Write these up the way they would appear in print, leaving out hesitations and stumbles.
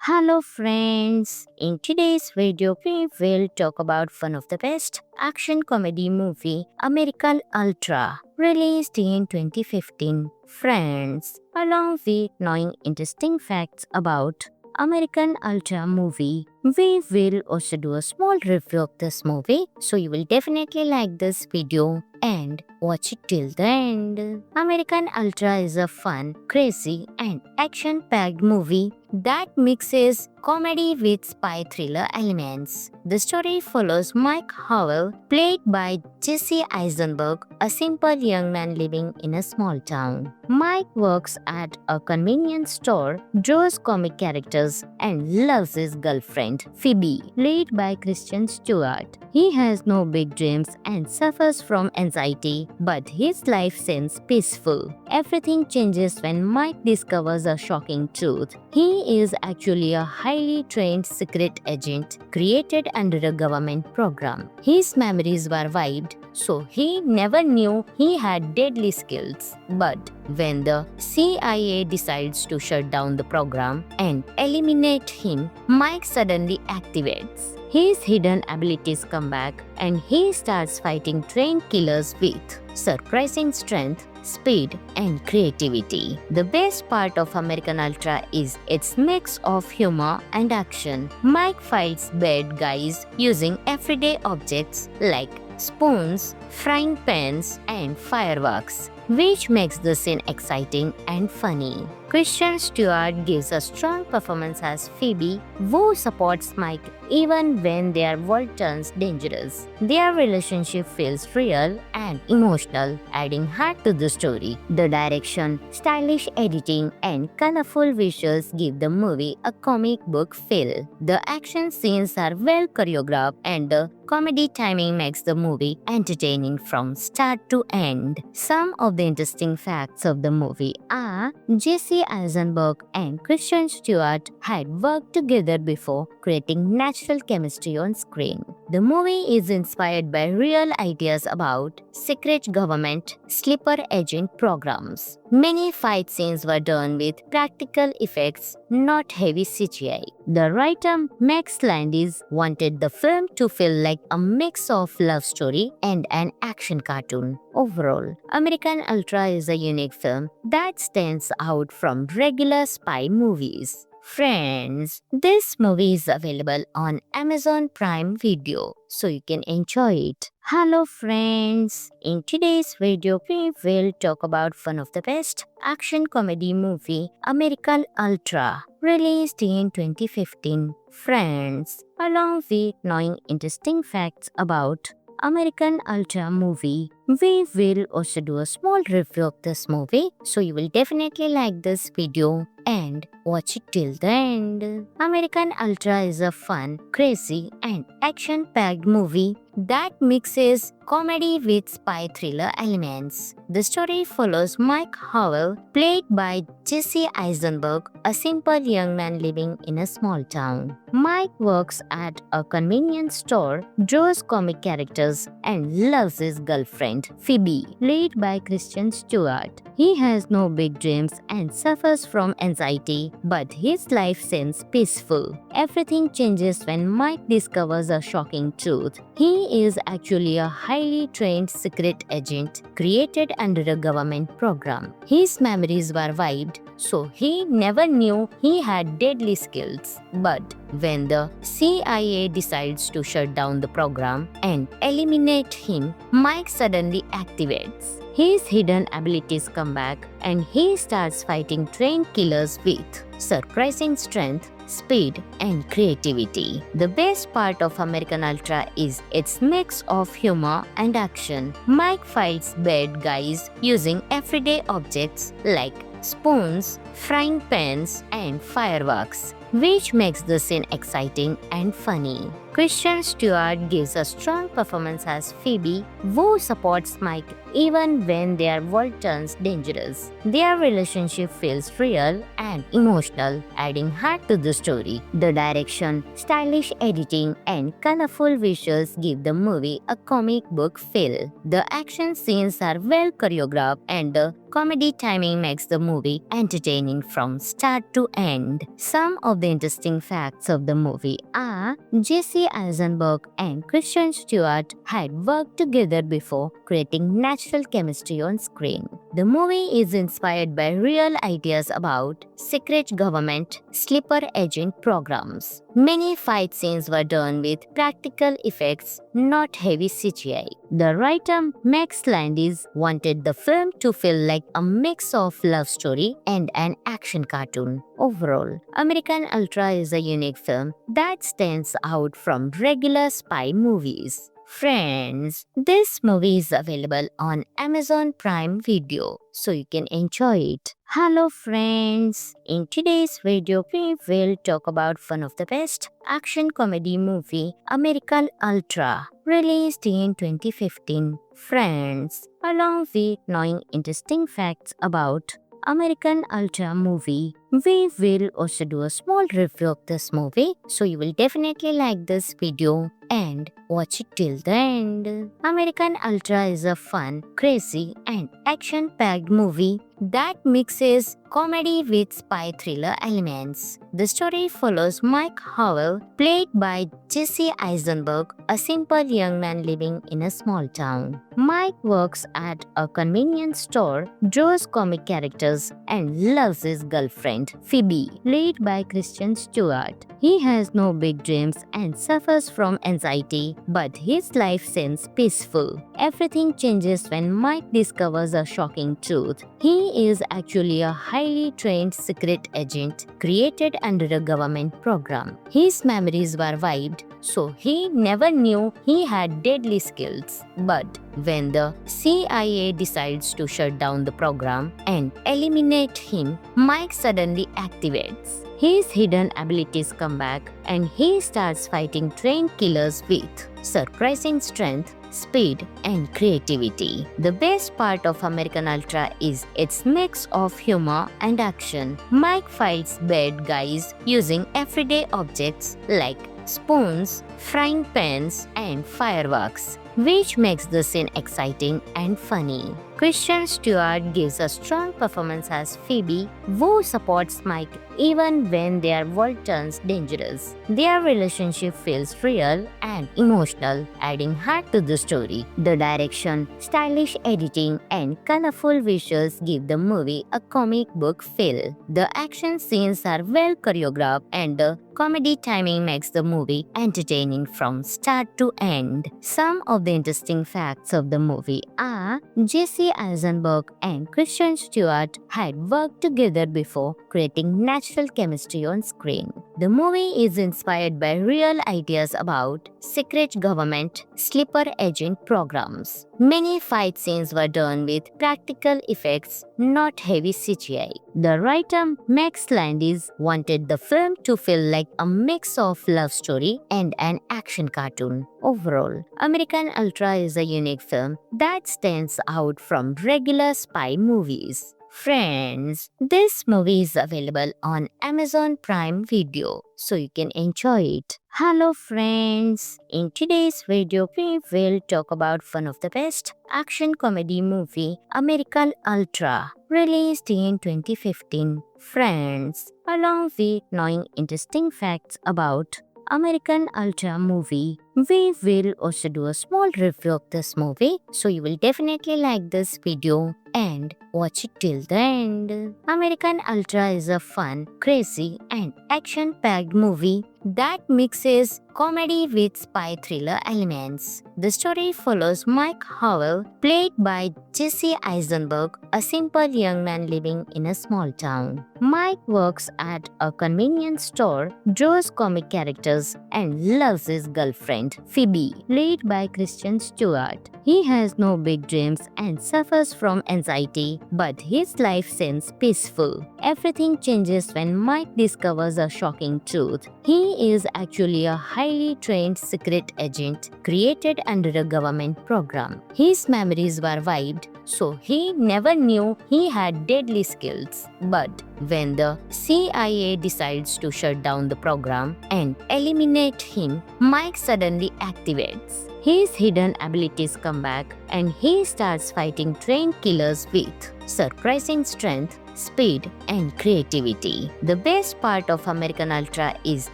Hello friends, in today's video we will talk about one of the best action comedy movie American Ultra, released in 2015. Friends, along with knowing interesting facts about American Ultra movie, we will also do a small review of this movie, so you will definitely like this video and watch it till the end. American Ultra is a fun, crazy and action-packed movie that mixes comedy with spy thriller elements. The story follows Mike Howell, played by Jesse Eisenberg, a simple young man living in a small town. Mike works at a convenience store, draws comic characters, and loves his girlfriend, Phoebe, played by Kristen Stewart. He has no big dreams and suffers from anxiety, but his life seems peaceful. Everything changes when Mike discovers a shocking truth. He is actually a highly trained secret agent created under a government program. His memories were wiped, so he never knew he had deadly skills. But when the CIA decides to shut down the program and eliminate him, Mike suddenly activates. His hidden abilities come back and he starts fighting trained killers with surprising strength, speed, and creativity. The best part of American Ultra is its mix of humor and action. Mike fights bad guys using everyday objects like spoons, frying pans, and fireworks, which makes the scene exciting and funny. Kristen Stewart gives a strong performance as Phoebe, who supports Mike even when their world turns dangerous. Their relationship feels real and emotional, adding heart to the story. The direction, stylish editing, and colorful visuals give the movie a comic book feel. The action scenes are well choreographed and the comedy timing makes the movie entertaining from start to end. Some of the interesting facts of the movie are Jesse Eisenberg and Kristen Stewart had worked together before, creating natural chemistry on screen. The movie is inspired by real ideas about secret government sleeper agent programs. Many fight scenes were done with practical effects, not heavy CGI. The writer Max Landis wanted the film to feel like a mix of love story and an action cartoon. Overall, American Ultra is a unique film that stands out from regular spy movies. Friends, this movie is available on Amazon Prime Video, so you can enjoy it. Hello friends, in today's video we will talk about one of the best action comedy movie, American Ultra, released in 2015. Friends, along with knowing interesting facts about American Ultra movie, we will also do a small review of this movie, so you will definitely like this video and watch it till the end. American Ultra is a fun, crazy and action-packed movie that mixes comedy with spy thriller elements. The story follows Mike Howell, played by Jesse Eisenberg, a simple young man living in a small town. Mike works at a convenience store, draws comic characters, and loves his girlfriend, Phoebe, played by Kristen Stewart. He has no big dreams and suffers from anxiety, but his life seems peaceful. Everything changes when Mike discovers a shocking truth. He is actually a highly trained secret agent created under a government program. His memories were wiped, so he never knew he had deadly skills. But when the CIA decides to shut down the program and eliminate him, Mike suddenly activates. His hidden abilities come back and he starts fighting trained killers with surprising strength, speed, and creativity. The best part of American Ultra is its mix of humor and action. Mike fights bad guys using everyday objects like spoons, frying pans, and fireworks, which makes the scene exciting and funny. Kristen Stewart gives a strong performance as Phoebe, who supports Mike even when their world turns dangerous. Their relationship feels real and emotional, adding heart to the story. The direction, stylish editing, and colorful visuals give the movie a comic book feel. The action scenes are well choreographed and the comedy timing makes the movie entertaining from start to end. Some of the interesting facts of the movie are Jesse Eisenberg and Kristen Stewart had worked together before, creating natural chemistry on screen. The movie is inspired by real ideas about secret government sleeper agent programs. Many fight scenes were done with practical effects, not heavy CGI. The writer Max Landis wanted the film to feel like a mix of love story and an action cartoon. Overall, American Ultra is a unique film that stands out from regular spy movies. Friends, this movie is available on Amazon Prime Video, so you can enjoy it. Hello friends, in today's video we will talk about one of the best action comedy movie, American Ultra, released in 2015. Friends, along with knowing interesting facts about American Ultra movie, we will also do a small review of this movie, so you will definitely like this video and watch it till the end. American Ultra is a fun, crazy and action-packed movie that mixes comedy with spy thriller elements. The story follows Mike Howell, played by Jesse Eisenberg, a simple young man living in a small town. Mike works at a convenience store, draws comic characters, and loves his girlfriend, Phoebe, played by Kristen Stewart. He has no big dreams and suffers from anxiety, but his life seems peaceful. Everything changes when Mike discovers a shocking truth. He is actually a highly trained secret agent created under a government program. His memories were wiped, so he never knew he had deadly skills. But when the CIA decides to shut down the program and eliminate him, Mike suddenly activates. His hidden abilities come back and he starts fighting trained killers with surprising strength, speed, and creativity. The best part of American Ultra is its mix of humor and action. Mike fights bad guys using everyday objects like spoons, frying pans, and fireworks, which makes the scene exciting and funny. Kristen Stewart gives a strong performance as Phoebe, who supports Mike even when their world turns dangerous. Their relationship feels real and emotional, adding heart to the story. The direction, stylish editing, and colorful visuals give the movie a comic book feel. The action scenes are well choreographed and the comedy timing makes the movie entertaining from start to end. Some of the interesting facts of the movie are Jesse Eisenberg and Kristen Stewart had worked together before, creating natural chemistry on screen. The movie is inspired by real ideas about secret government sleeper agent programs. Many fight scenes were done with practical effects, not heavy CGI. The writer Max Landis wanted the film to feel like a mix of love story and an action cartoon. Overall, American Ultra is a unique film that stands out from regular spy movies. Friends, this movie is available on Amazon Prime Video, so you can enjoy it. Hello friends, in today's video we will talk about one of the best action comedy movie, American Ultra, released in 2015. Friends, along with knowing interesting facts about American Ultra movie, we will also do a small review of this movie, so you will definitely like this video and watch it till the end. American Ultra is a fun, crazy and action-packed movie that mixes comedy with spy thriller elements. The story follows Mike Howell, played by Jesse Eisenberg, a simple young man living in a small town. Mike works at a convenience store, draws comic characters, and loves his girlfriend, Phoebe, played by Kristen Stewart. He has no big dreams and suffers from anxiety, but his life seems peaceful. Everything changes when Mike discovers a shocking truth. He is actually a highly trained secret agent created under a government program. His memories were wiped, so he never knew he had deadly skills. But when the CIA decides to shut down the program and eliminate him, Mike suddenly activates. his hidden abilities come back and he starts fighting trained killers with surprising strength, speed, and creativity. The best part of American Ultra is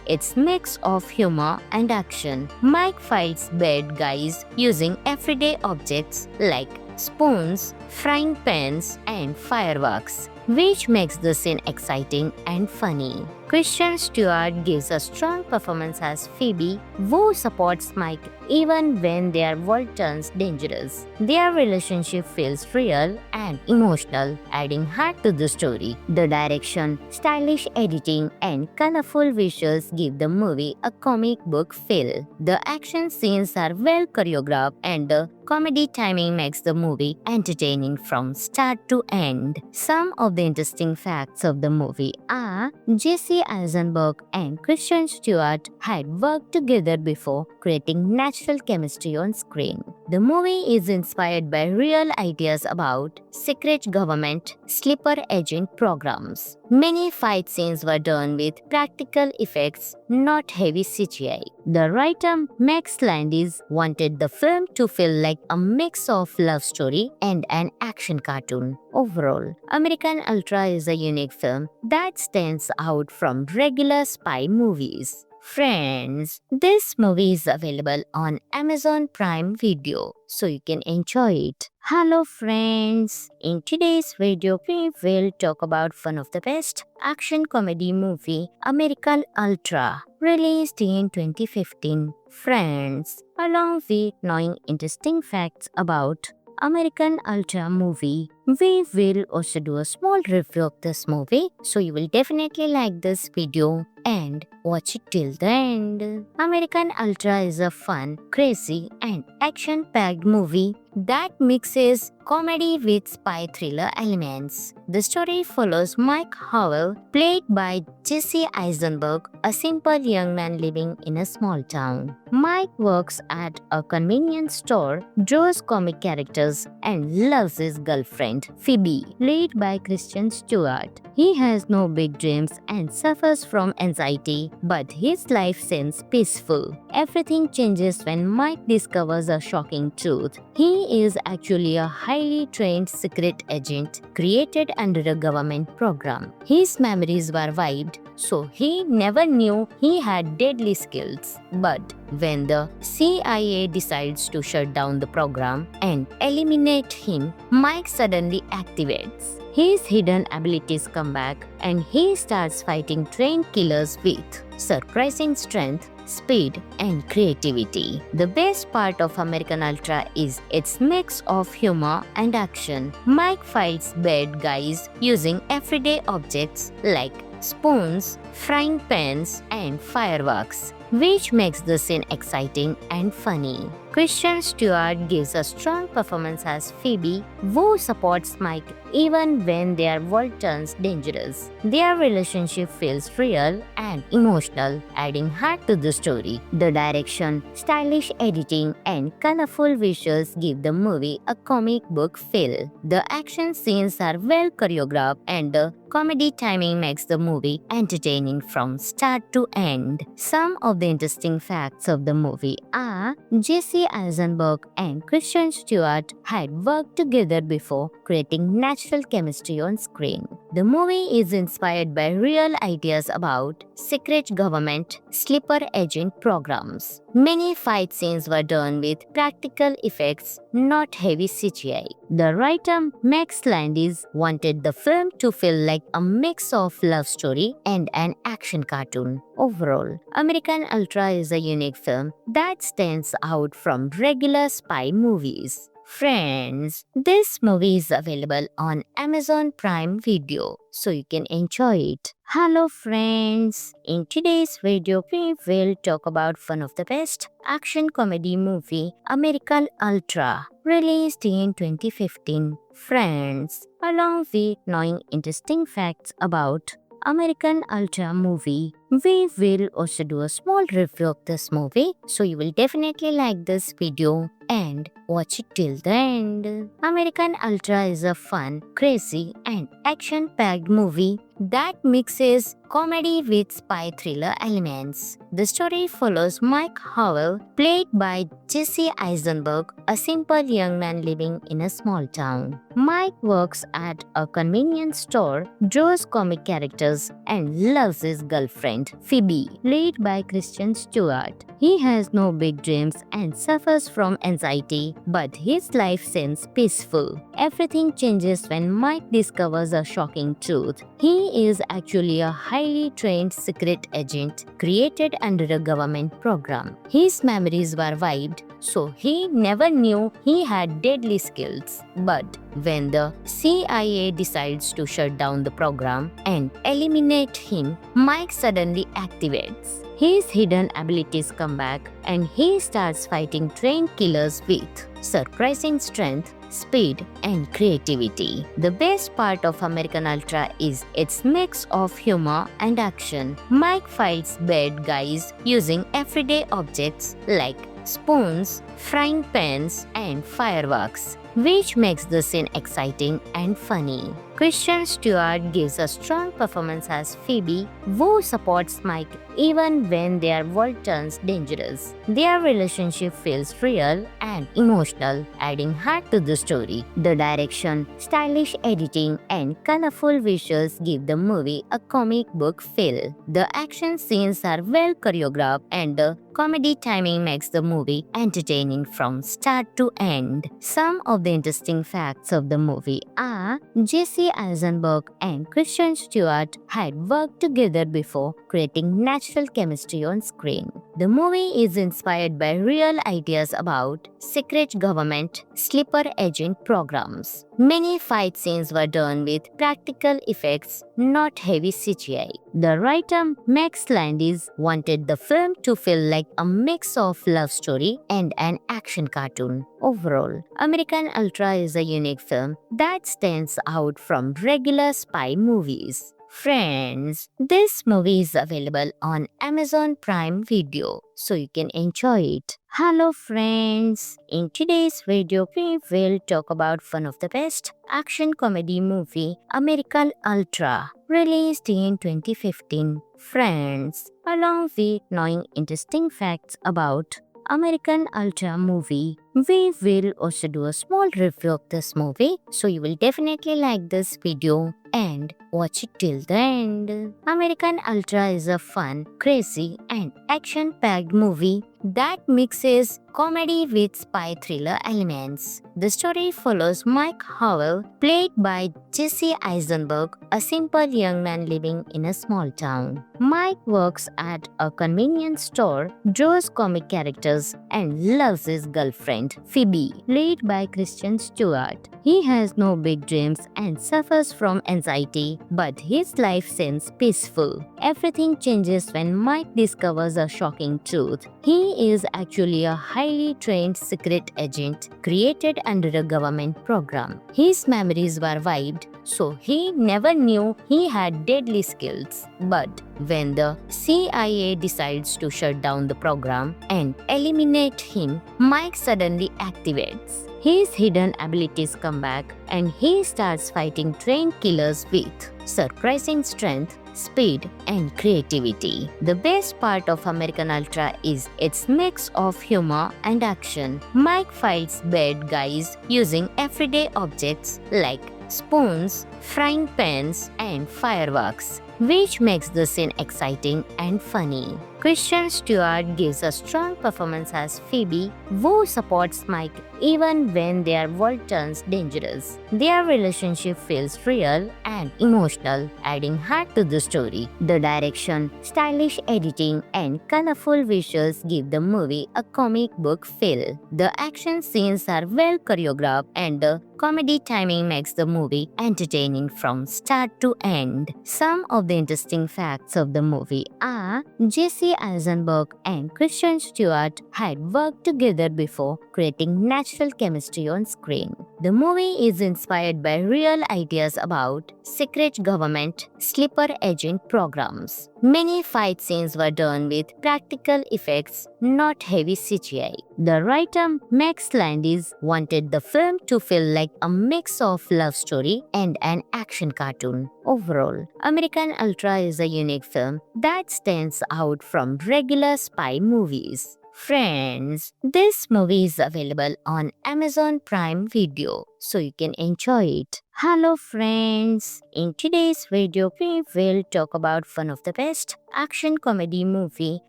its mix of humor and action. Mike fights bad guys using everyday objects like spoons, frying pans, and fireworks, which makes the scene exciting and funny. Kristen Stewart gives a strong performance as Phoebe, who supports Mike even when their world turns dangerous. Their relationship feels real and emotional, adding heart to the story. The direction, stylish editing, and colorful visuals give the movie a comic book feel. The action scenes are well choreographed and the comedy timing makes the movie entertaining from start to end. Some of the interesting facts of the movie are Jesse Eisenberg and Kristen Stewart had worked together before, creating natural chemistry on screen. The movie is inspired by real ideas about secret government sleeper agent programs. Many fight scenes were done with practical effects, not heavy CGI. The writer Max Landis wanted the film to feel like a mix of love story and an action cartoon. Overall, American Ultra is a unique film that stands out from regular spy movies. Friends, this movie is available on Amazon Prime Video, so you can enjoy it. Hello friends, in today's video we will talk about one of the best action comedy movie, American Ultra, released in 2015. Friends, along with knowing interesting facts about American Ultra movie, we will also do a small review of this movie, so you will definitely like this video and watch it till the end. American Ultra is a fun, crazy, and action-packed movie that mixes comedy with spy thriller elements. The story follows Mike Howell, played by Jesse Eisenberg, a simple young man living in a small town. Mike works at a convenience store, draws comic characters, and loves his girlfriend, Phoebe, played by Kristen Stewart. He has no big dreams and suffers from anxiety, but his life seems peaceful. Everything changes when Mike discovers a shocking truth. He is actually a highly trained secret agent created under a government program. His memories were wiped, so he never knew he had deadly skills. But when the CIA decides to shut down the program and eliminate him, Mike suddenly activates. His hidden abilities come back and he starts fighting trained killers with surprising strength, speed, and creativity. The best part of American Ultra is its mix of humor and action. Mike fights bad guys using everyday objects like spoons, frying pans, and fireworks, which makes the scene exciting and funny. Kristen Stewart gives a strong performance as Phoebe, who supports Mike even when their world turns dangerous. Their relationship feels real and emotional, adding heart to the story. The direction, stylish editing, and colorful visuals give the movie a comic book feel. The action scenes are well choreographed and the comedy timing makes the movie entertaining from start to end. Some of the interesting facts of the movie are Jesse Eisenberg and Kristen Stewart had worked together before, creating natural chemistry on screen. The movie is inspired by real ideas about secret government sleeper agent programs. Many fight scenes were done with practical effects, not heavy CGI. The writer Max Landis wanted the film to feel like a mix of love story and an action cartoon. Overall, American Ultra is a unique film that stands out from regular spy movies. Friends, this movie is available on Amazon Prime Video, so you can enjoy it. Hello friends, in today's video we will talk about one of the best action comedy movie, American Ultra, released in 2015. Friends, along with knowing interesting facts about American Ultra movie, we will also do a small review of this movie, so you will definitely like this video and watch it till the end. American Ultra is a fun, crazy, and action-packed movie that mixes comedy with spy thriller elements. The story follows Mike Howell, played by Jesse Eisenberg, a simple young man living in a small town. Mike works at a convenience store, draws comic characters, and loves his girlfriend, Phoebe, played by Kristen Stewart. He has no big dreams and suffers from anxiety, but his life seems peaceful. Everything changes when Mike discovers a shocking truth. He is actually a highly trained secret agent created under a government program. His memories were wiped, so he never knew he had deadly skills. But when the CIA decides to shut down the program and eliminate him, Mike suddenly activates. His hidden abilities come back and he starts fighting trained killers with surprising strength, speed, and creativity. The best part of American Ultra is its mix of humor and action. Mike fights bad guys using everyday objects like spoons, frying pans, and fireworks, which makes the scene exciting and funny. Kristen Stewart gives a strong performance as Phoebe, who supports Mike even when their world turns dangerous. Their relationship feels real and emotional, adding heart to the story. The direction, stylish editing, and colorful visuals give the movie a comic book feel. The action scenes are well choreographed and the comedy timing makes the movie entertaining from start to end. Some of the interesting facts of the movie are Jesse Eisenberg and Kristen Stewart had worked together before, creating natural chemistry on screen. The movie is inspired by real ideas about secret government sleeper agent programs. Many fight scenes were done with practical effects, not heavy CGI. The writer Max Landis wanted the film to feel like a mix of love story and an action cartoon. Overall, American Ultra is a unique film that stands out from regular spy movies. Friends, this movie is available on Amazon Prime Video, so you can enjoy it. Hello friends, in today's video we will talk about one of the best action comedy movie, American Ultra, released in 2015. Friends, along with knowing interesting facts about American Ultra movie, we will also do a small review of this movie, so you will definitely like this video and watch it till the end. American Ultra is a fun, crazy, and action-packed movie that mixes comedy with spy thriller elements. The story follows Mike Howell, played by Jesse Eisenberg, a simple young man living in a small town. Mike works at a convenience store, draws comic characters, and loves his girlfriend, Phoebe, played by Kristen Stewart. He has no big dreams and suffers from anxiety, but his life seems peaceful. Everything changes when Mike discovers a shocking truth. He is actually a highly trained secret agent created under a government program. His memories were wiped, so he never knew he had deadly skills. But when the CIA decides to shut down the program and eliminate him, Mike suddenly activates. His hidden abilities come back and he starts fighting trained killers with surprising strength, speed, and creativity. The best part of American Ultra is its mix of humor and action. Mike fights bad guys using everyday objects like spoons, frying pans, and fireworks, which makes the scene exciting and funny. Kristen Stewart gives a strong performance as Phoebe, who supports Mike even when their world turns dangerous. Their relationship feels real and emotional, adding heart to the story. The direction, stylish editing, and colorful visuals give the movie a comic book feel. The action scenes are well choreographed and the comedy timing makes the movie entertaining from start to end. Some of the interesting facts of the movie are Jesse Eisenberg and Kristen Stewart had worked together before, creating natural chemistry on screen. The movie is inspired by real ideas about secret government sleeper agent programs. Many fight scenes were done with practical effects, not heavy CGI. The writer Max Landis wanted the film to feel like a mix of love story and an action cartoon. Overall, American Ultra is a unique film that stands out from regular spy movies. Friends, this movie is available on Amazon Prime Video, so you can enjoy it. Hello friends, in today's video we will talk about one of the best action comedy movie,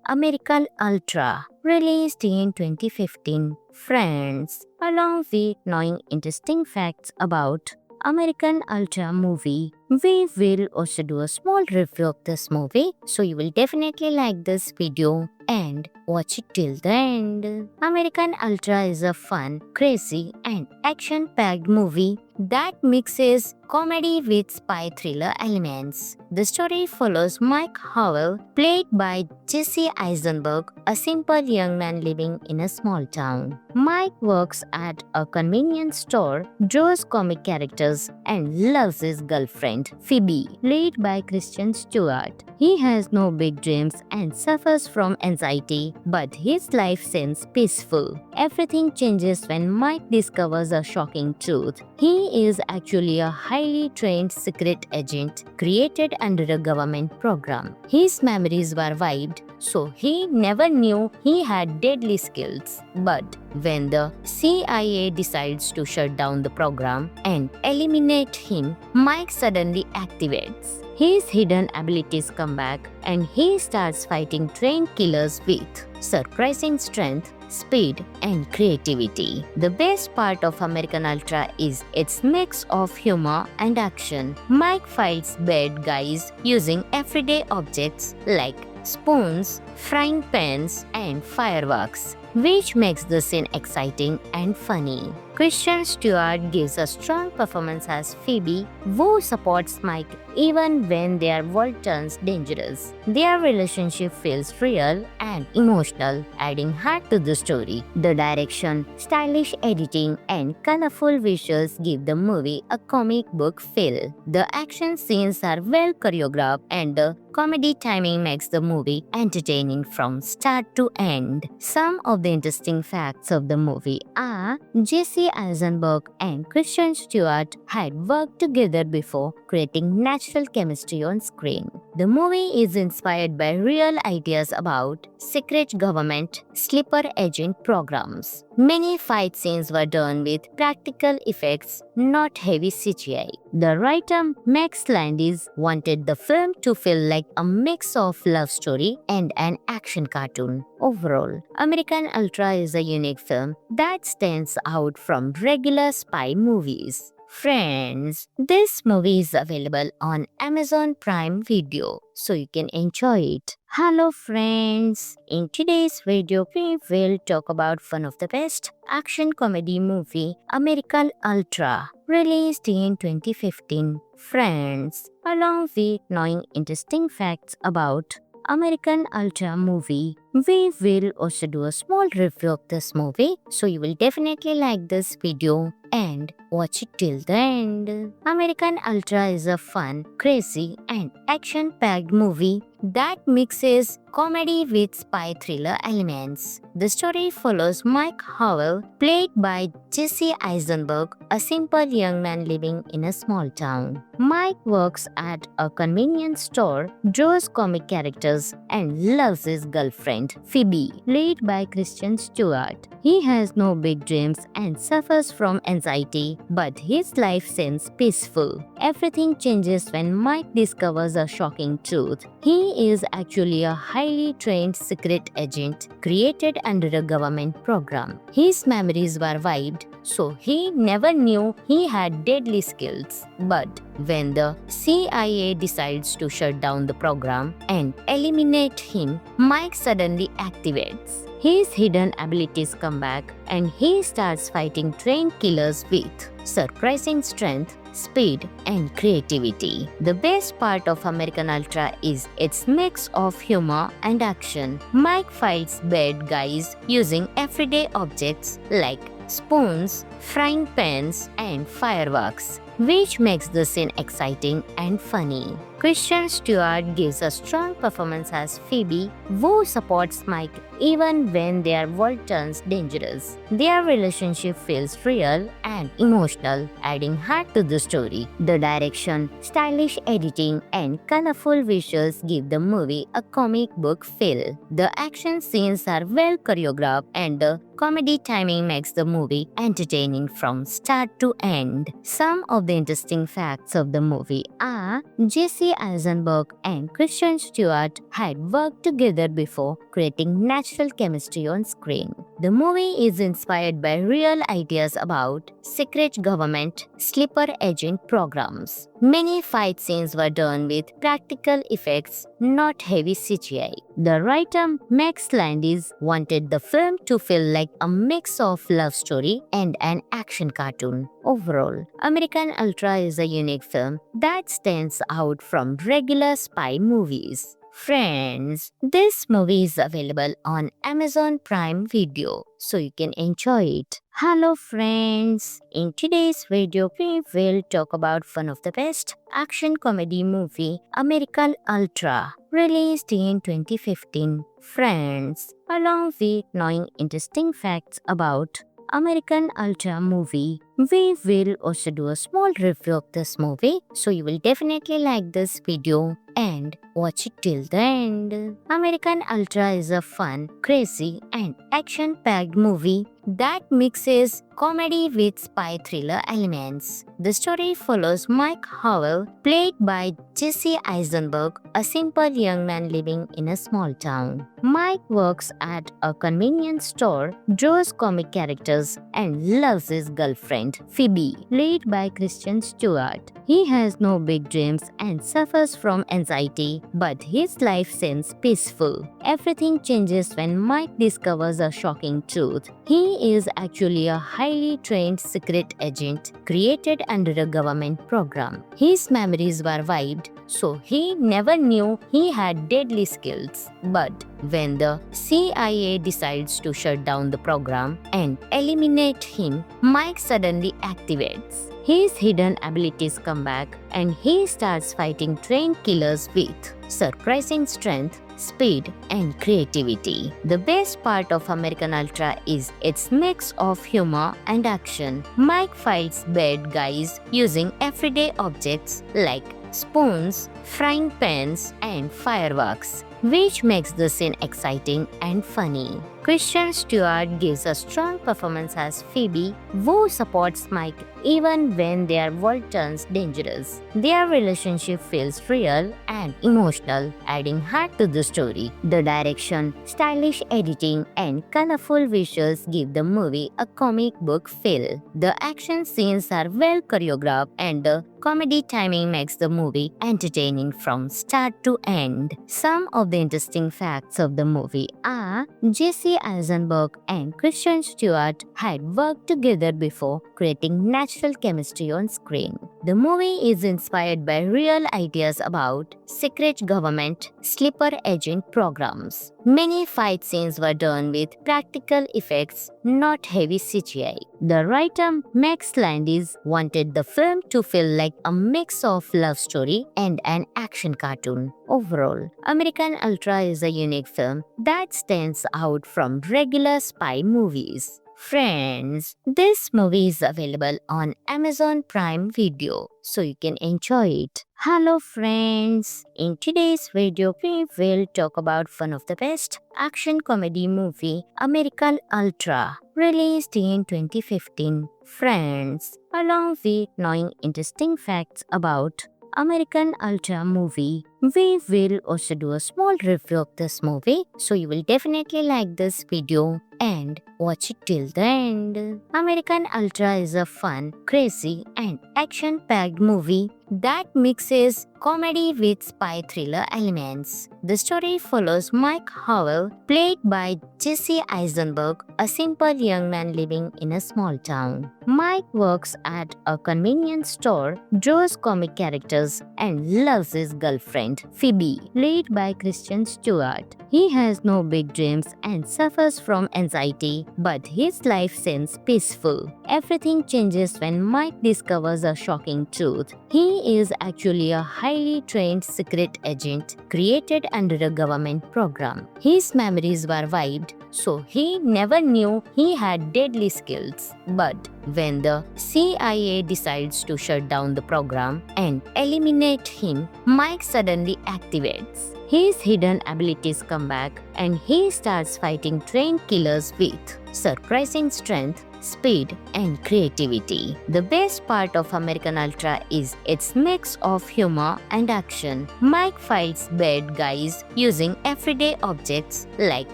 American Ultra, released in 2015. Friends, along with knowing interesting facts about American Ultra movie, we will also do a small review of this movie, so you will definitely like this video and watch it till the end. American Ultra is a fun, crazy and action-packed movie that mixes comedy with spy thriller elements. The story follows Mike Howell, played by Jesse Eisenberg, a simple young man living in a small town. Mike works at a convenience store, draws comic characters, and loves his girlfriend, Phoebe, played by Kristen Stewart. He has no big dreams and suffers from anxiety, but his life seems peaceful. Everything changes when Mike discovers a shocking truth. He is actually a highly trained secret agent created under a government program. His memories were wiped, so he never knew he had deadly skills. But when the CIA decides to shut down the program and eliminate him, Mike suddenly activates. His hidden abilities come back and he starts fighting trained killers with surprising strength, speed, and creativity. The best part of American Ultra is its mix of humor and action. Mike fights bad guys using everyday objects like spoons, frying pans, and fireworks, which makes the scene exciting and funny. Kristen Stewart gives a strong performance as Phoebe, who supports Mike even when their world turns dangerous. Their relationship feels real and emotional, adding heart to the story. The direction, stylish editing, and colorful visuals give the movie a comic book feel. The action scenes are well choreographed and the comedy timing makes the movie entertaining from start to end. Some of the interesting facts of the movie are Jesse Eisenberg and Kristen Stewart had worked together before, creating natural chemistry on screen. The movie is inspired by real ideas about secret government sleeper agent programs. Many fight scenes were done with practical effects, not heavy CGI. The writer Max Landis wanted the film to feel like a mix of love story and an action cartoon. Overall, American Ultra is a unique film that stands out from regular spy movies. Friends, this movie is available on Amazon Prime Video, so you can enjoy it. Hello friends, in today's video we will talk about one of the best action comedy movie, American Ultra, released in 2015. Friends, along with knowing interesting facts about American Ultra movie, we will also do a small review of this movie, so you will definitely like this video and watch it till the end. American Ultra is a fun, crazy and action-packed movie that mixes comedy with spy thriller elements. The story follows Mike Howell, played by Jesse Eisenberg, a simple young man living in a small town. Mike works at a convenience store, draws comic characters, and loves his girlfriend, Phoebe, played by Kristen Stewart. He has no big dreams and suffers from anxiety, but his life seems peaceful. Everything changes when Mike discovers a shocking truth. He is actually a highly trained secret agent created under a government program. His memories were wiped, so he never knew he had deadly skills. But when the CIA decides to shut down the program and eliminate him, Mike suddenly activates. His hidden abilities come back and he starts fighting trained killers with surprising strength, speed, and creativity. The best part of American Ultra is its mix of humor and action. Mike fights bad guys using everyday objects like spoons, frying pans, and fireworks, which makes the scene exciting and funny. Kristen Stewart gives a strong performance as Phoebe, who supports Mike even when their world turns dangerous. Their relationship feels real and emotional, adding heart to the story. The direction, stylish editing, and colorful visuals give the movie a comic book feel. The action scenes are well choreographed, and the comedy timing makes the movie entertaining from start to end. Some of the interesting facts of the movie are Jesse Eisenberg and Kristen Stewart had worked together before, creating natural chemistry on screen. The movie is inspired by real ideas about secret government sleeper agent programs. Many fight scenes were done with practical effects, not heavy CGI. The writer Max Landis wanted the film to feel like a mix of love story and an action cartoon. Overall, American Ultra is a unique film that stands out from regular spy movies. Friends, this movie is available on Amazon Prime Video, so you can enjoy it. Hello friends, in today's video we will talk about one of the best action comedy movie, American Ultra, released in 2015. Friends, along with knowing interesting facts about American Ultra movie, we will also do a small review of this movie, so you will definitely like this video and watch it till the end. American Ultra is a fun, crazy, and action-packed movie that mixes comedy with spy thriller elements. The story follows Mike Howell, played by Jesse Eisenberg, a simple young man living in a small town. Mike works at a convenience store, draws comic characters, and loves his girlfriend, Phoebe, played by Kristen Stewart. He has no big dreams and suffers from anxiety, but his life seems peaceful. Everything changes when Mike discovers a shocking truth. He is actually a highly trained secret agent created under a government program. His memories were wiped, so he never knew he had deadly skills. But when the CIA decides to shut down the program and eliminate him, Mike suddenly activates. His hidden abilities come back and he starts fighting trained killers with surprising strength, speed, and creativity. The best part of American Ultra is its mix of humor and action. Mike fights bad guys using everyday objects like spoons, frying pans, and fireworks, which makes the scene exciting and funny. Kristen Stewart gives a strong performance as Phoebe, who supports Mike even when their world turns dangerous. Their relationship feels real and emotional, adding heart to the story. The direction, stylish editing, and colorful visuals give the movie a comic book feel. The action scenes are well choreographed, and the comedy timing makes the movie entertaining from start to end. Some of the interesting facts of the movie are Jesse Eisenberg and Kristen Stewart had worked together before, creating natural chemistry on screen. The movie is inspired by real ideas about secret government sleeper agent programs. Many fight scenes were done with practical effects, not heavy CGI. The writer Max Landis wanted the film to feel like a mix of love story and an action cartoon. Overall, American Ultra is a unique film that stands out from regular spy movies. Friends, this movie is available on Amazon Prime Video, so you can enjoy it. Hello friends, in today's video we will talk about one of the best action comedy movie, American Ultra, released in 2015. Friends, along with knowing interesting facts about American Ultra movie, we will also do a small review of this movie, so you will definitely like this video and watch it till the end. American Ultra is a fun, crazy, and action-packed movie that mixes comedy with spy thriller elements. The story follows Mike Howell, played by Jesse Eisenberg, a simple young man living in a small town. Mike works at a convenience store, draws comic characters, and loves his girlfriend, Phoebe, played by Kristen Stewart. He has no big dreams and suffers from anxiety, but his life seems peaceful. Everything changes when Mike discovers a shocking truth. He is actually a highly trained secret agent created under a government program. His memories were wiped, so he never knew he had deadly skills. But when the CIA decides to shut down the program and eliminate him, Mike suddenly activates. His hidden abilities come back and he starts fighting trained killers with surprising strength, speed, and creativity. The best part of American Ultra is its mix of humor and action. Mike fights bad guys using everyday objects like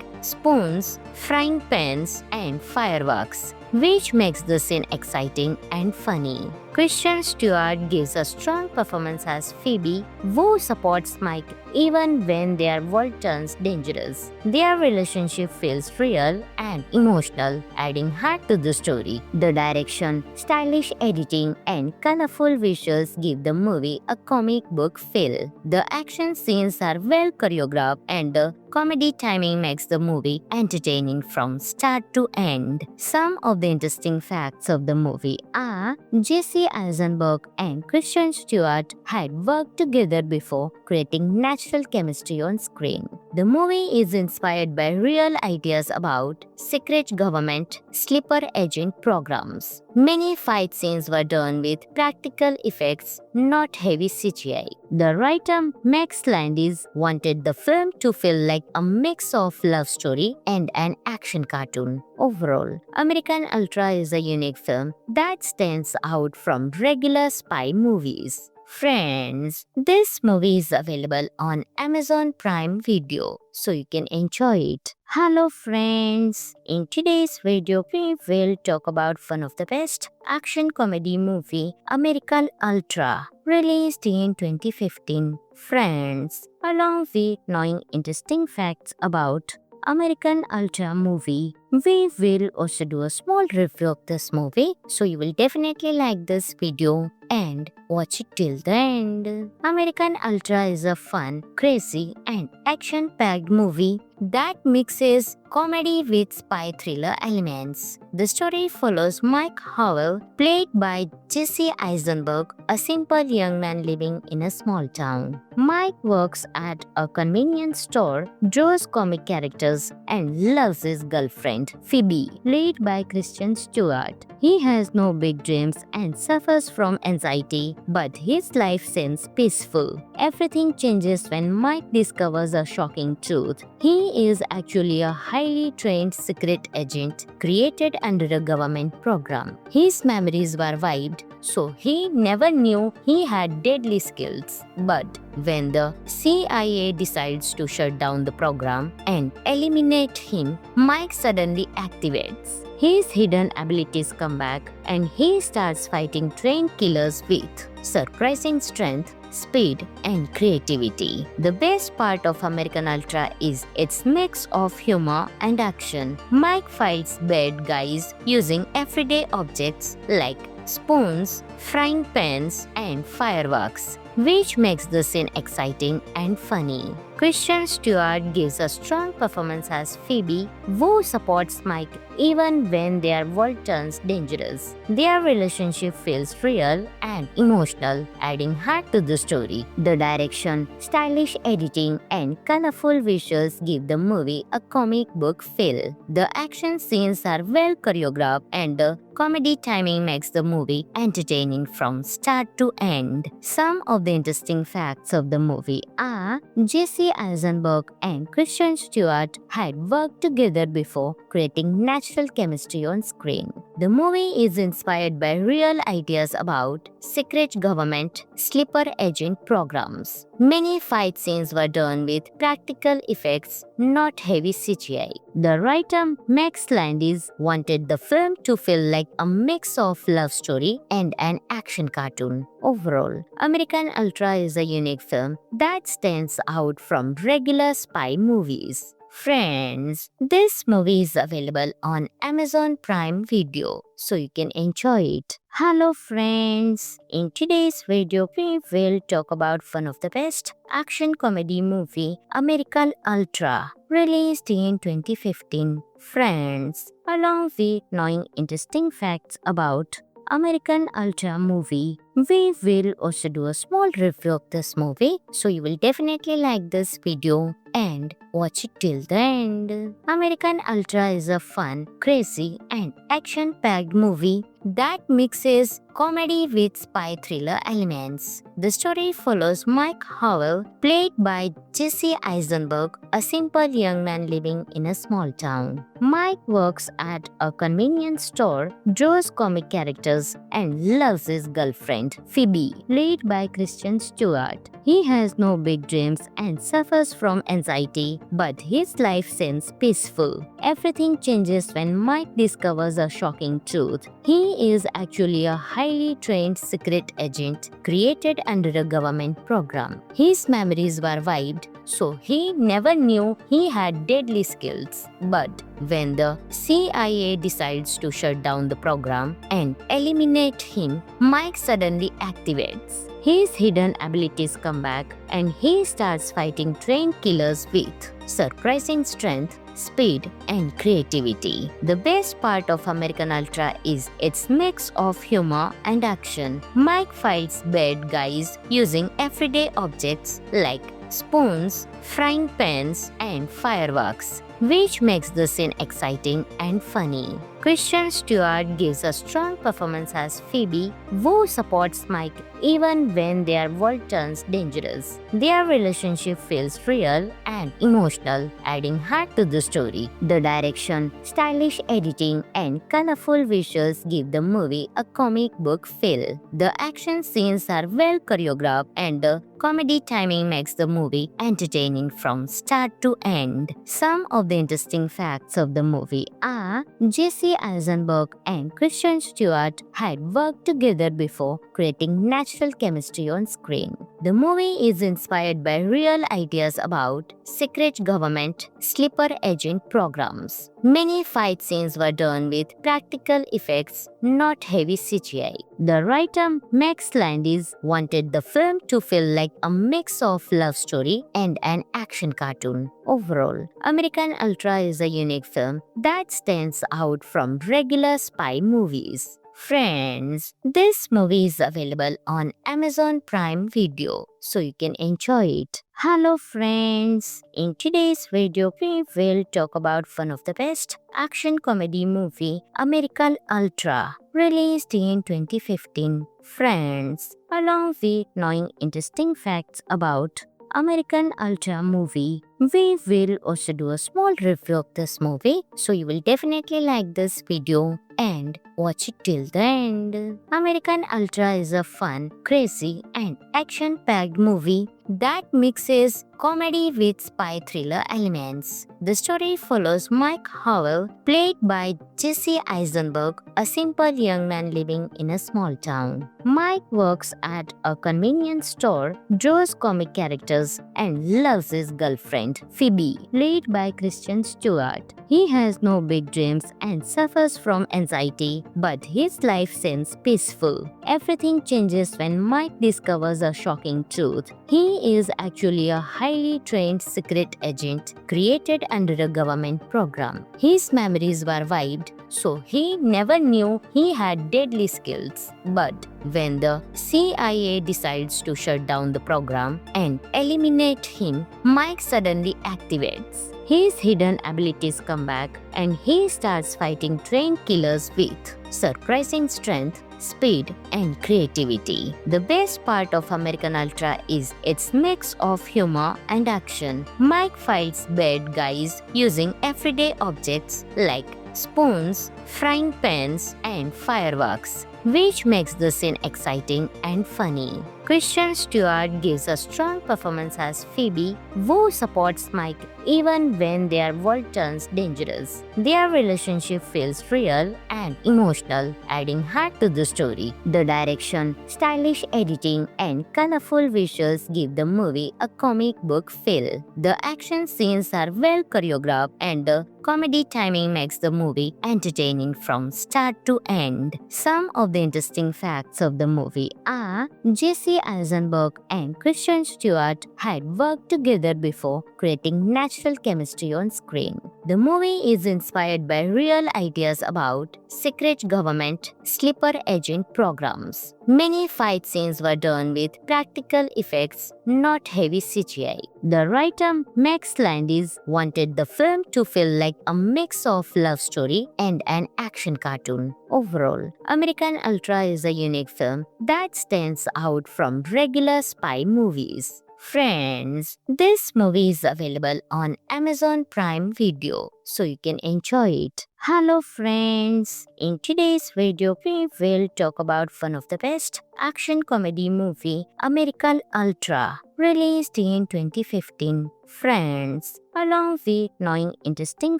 spoons, frying pans, and fireworks, which makes the scene exciting and funny. Kristen Stewart gives a strong performance as Phoebe, who supports Mike even when their world turns dangerous. Their relationship feels real and emotional, adding heart to the story. The direction, stylish editing, and colorful visuals give the movie a comic book feel. The action scenes are well choreographed and the comedy timing makes the movie entertaining from start to end. Some of the interesting facts of the movie are Jesse Eisenberg and Kristen Stewart had worked together before, creating natural chemistry on screen. The movie is inspired by real ideas about secret government sleeper agent programs. Many fight scenes were done with practical effects, not heavy CGI. The writer Max Landis wanted the film to feel like a mix of love story and an action cartoon. Overall, American Ultra is a unique film that stands out from regular spy movies. Friends, this movie is available on Amazon Prime Video, so you can enjoy it. Hello friends, in today's video we will talk about one of the best action comedy movie, American Ultra, released in 2015. Friends, along with knowing interesting facts about American Ultra movie, we will also do a small review of this movie, so you will definitely like this video and watch it till the end. American Ultra is a fun, crazy, and action-packed movie that mixes comedy with spy thriller elements. The story follows Mike Howell, played by Jesse Eisenberg, a simple young man living in a small town. Mike works at a convenience store, draws comic characters, and loves his girlfriend, Phoebe, played by Kristen Stewart. He has no big dreams and suffers from anxiety, but his life seems peaceful. Everything changes when Mike discovers a shocking truth. He is actually a highly trained secret agent created under a government program. His memories were wiped, so he never knew he had deadly skills. But when the CIA decides to shut down the program and eliminate him, Mike suddenly activates. His hidden abilities come back and he starts fighting trained killers with surprising strength, speed, and creativity. The best part of American Ultra is its mix of humor and action. Mike fights bad guys using everyday objects like spoons, frying pans, and fireworks, which makes the scene exciting and funny. Kristen Stewart gives a strong performance as Phoebe, who supports Mike even when their world turns dangerous. Their relationship feels real and emotional, adding heart to the story. The direction, stylish editing, and colorful visuals give the movie a comic book feel. The action scenes are well choreographed and the comedy timing makes the movie entertaining from start to end. Some of the interesting facts of the movie are Jesse Eisenberg and Kristen Stewart had worked together before, creating natural chemistry on screen. The movie is inspired by real ideas about secret government sleeper agent programs. Many fight scenes were done with practical effects, not heavy CGI. The writer Max Landis wanted the film to feel like a mix of love story and an action cartoon. Overall, American Ultra is a unique film that stands out from regular spy movies. Friends, this movie is available on Amazon Prime Video, so you can enjoy it. Hello friends, in today's video we will talk about one of the best action comedy movie, American Ultra, released in 2015. Friends, along with knowing interesting facts about American Ultra movie, we will also do a small review of this movie, so you will definitely like this video and watch it till the end. American Ultra is a fun, crazy and action-packed movie that mixes comedy with spy thriller elements. The story follows Mike Howell, played by Jesse Eisenberg, a simple young man living in a small town. Mike works at a convenience store, draws comic characters, and loves his girlfriend, Phoebe, played by Kristen Stewart. He has no big dreams and suffers from anxiety, but his life seems peaceful. Everything changes when Mike discovers a shocking truth. He is actually a highly trained secret agent created under a government program. His memories were wiped, so he never knew he had deadly skills. But when the CIA decides to shut down the program and eliminate him, Mike suddenly activates. His hidden abilities come back and he starts fighting trained killers with surprising strength, speed, and creativity. The best part of American Ultra is its mix of humor and action. Mike fights bad guys using everyday objects like spoons, frying pans, and fireworks, which makes the scene exciting and funny. Kristen Stewart gives a strong performance as Phoebe, who supports Mike even when their world turns dangerous. Their relationship feels real and emotional, adding heart to the story. The direction, stylish editing, and colorful visuals give the movie a comic book feel. The action scenes are well choreographed and the comedy timing makes the movie entertaining from start to end. Some of the interesting facts of the movie are Jesse Eisenberg and Kristen Stewart had worked together before, creating natural chemistry on screen. The movie is inspired by real ideas about secret government sleeper agent programs. Many fight scenes were done with practical effects, not heavy CGI. The writer Max Landis wanted the film to feel like a mix of love story and an action cartoon. Overall, American Ultra is a unique film that stands out from regular spy movies. Friends, this movie is available on Amazon Prime Video, so you can enjoy it. Hello friends, in today's video we will talk about one of the best action comedy movie, American Ultra, released in 2015. Friends, along with knowing interesting facts about American Ultra movie, we will also do a small review of this movie, so you will definitely like this video and watch it till the end. American Ultra is a fun, crazy and action-packed movie that mixes comedy with spy thriller elements. The story follows Mike Howell, played by Jesse Eisenberg, a simple young man living in a small town. Mike works at a convenience store, draws comic characters, and loves his girlfriend, Phoebe, played by Kristen Stewart. He has no big dreams and suffers from anxiety, but his life seems peaceful. Everything changes when Mike discovers a shocking truth. He is actually a highly trained secret agent created under a government program. His memories were wiped, so he never knew he had deadly skills. But when the CIA decides to shut down the program and eliminate him, Mike suddenly activates. His hidden abilities come back and he starts fighting trained killers with surprising strength, speed, and creativity. The best part of American Ultra is its mix of humor and action. Mike fights bad guys using everyday objects like spoons, frying pans, and fireworks, which makes the scene exciting and funny. Kristen Stewart gives a strong performance as Phoebe, who supports Mike even when their world turns dangerous. Their relationship feels real and emotional, adding heart to the story. The direction, stylish editing, and colorful visuals give the movie a comic book feel. The action scenes are well choreographed, and the comedy timing makes the movie entertaining from start to end. Some of the interesting facts of the movie are Jesse Eisenberg and Kristen Stewart had worked together before, creating natural chemistry on screen. The movie is inspired by real ideas about secret government sleeper agent programs. Many fight scenes were done with practical effects, not heavy CGI. The writer Max Landis wanted the film to feel like a mix of love story and an action cartoon. Overall, American Ultra is a unique film that stands out from regular spy movies. Friends, this movie is available on Amazon Prime Video, so you can enjoy it. Hello friends, in today's video we will talk about one of the best action comedy movie, American Ultra, released in 2015. Friends, along with knowing interesting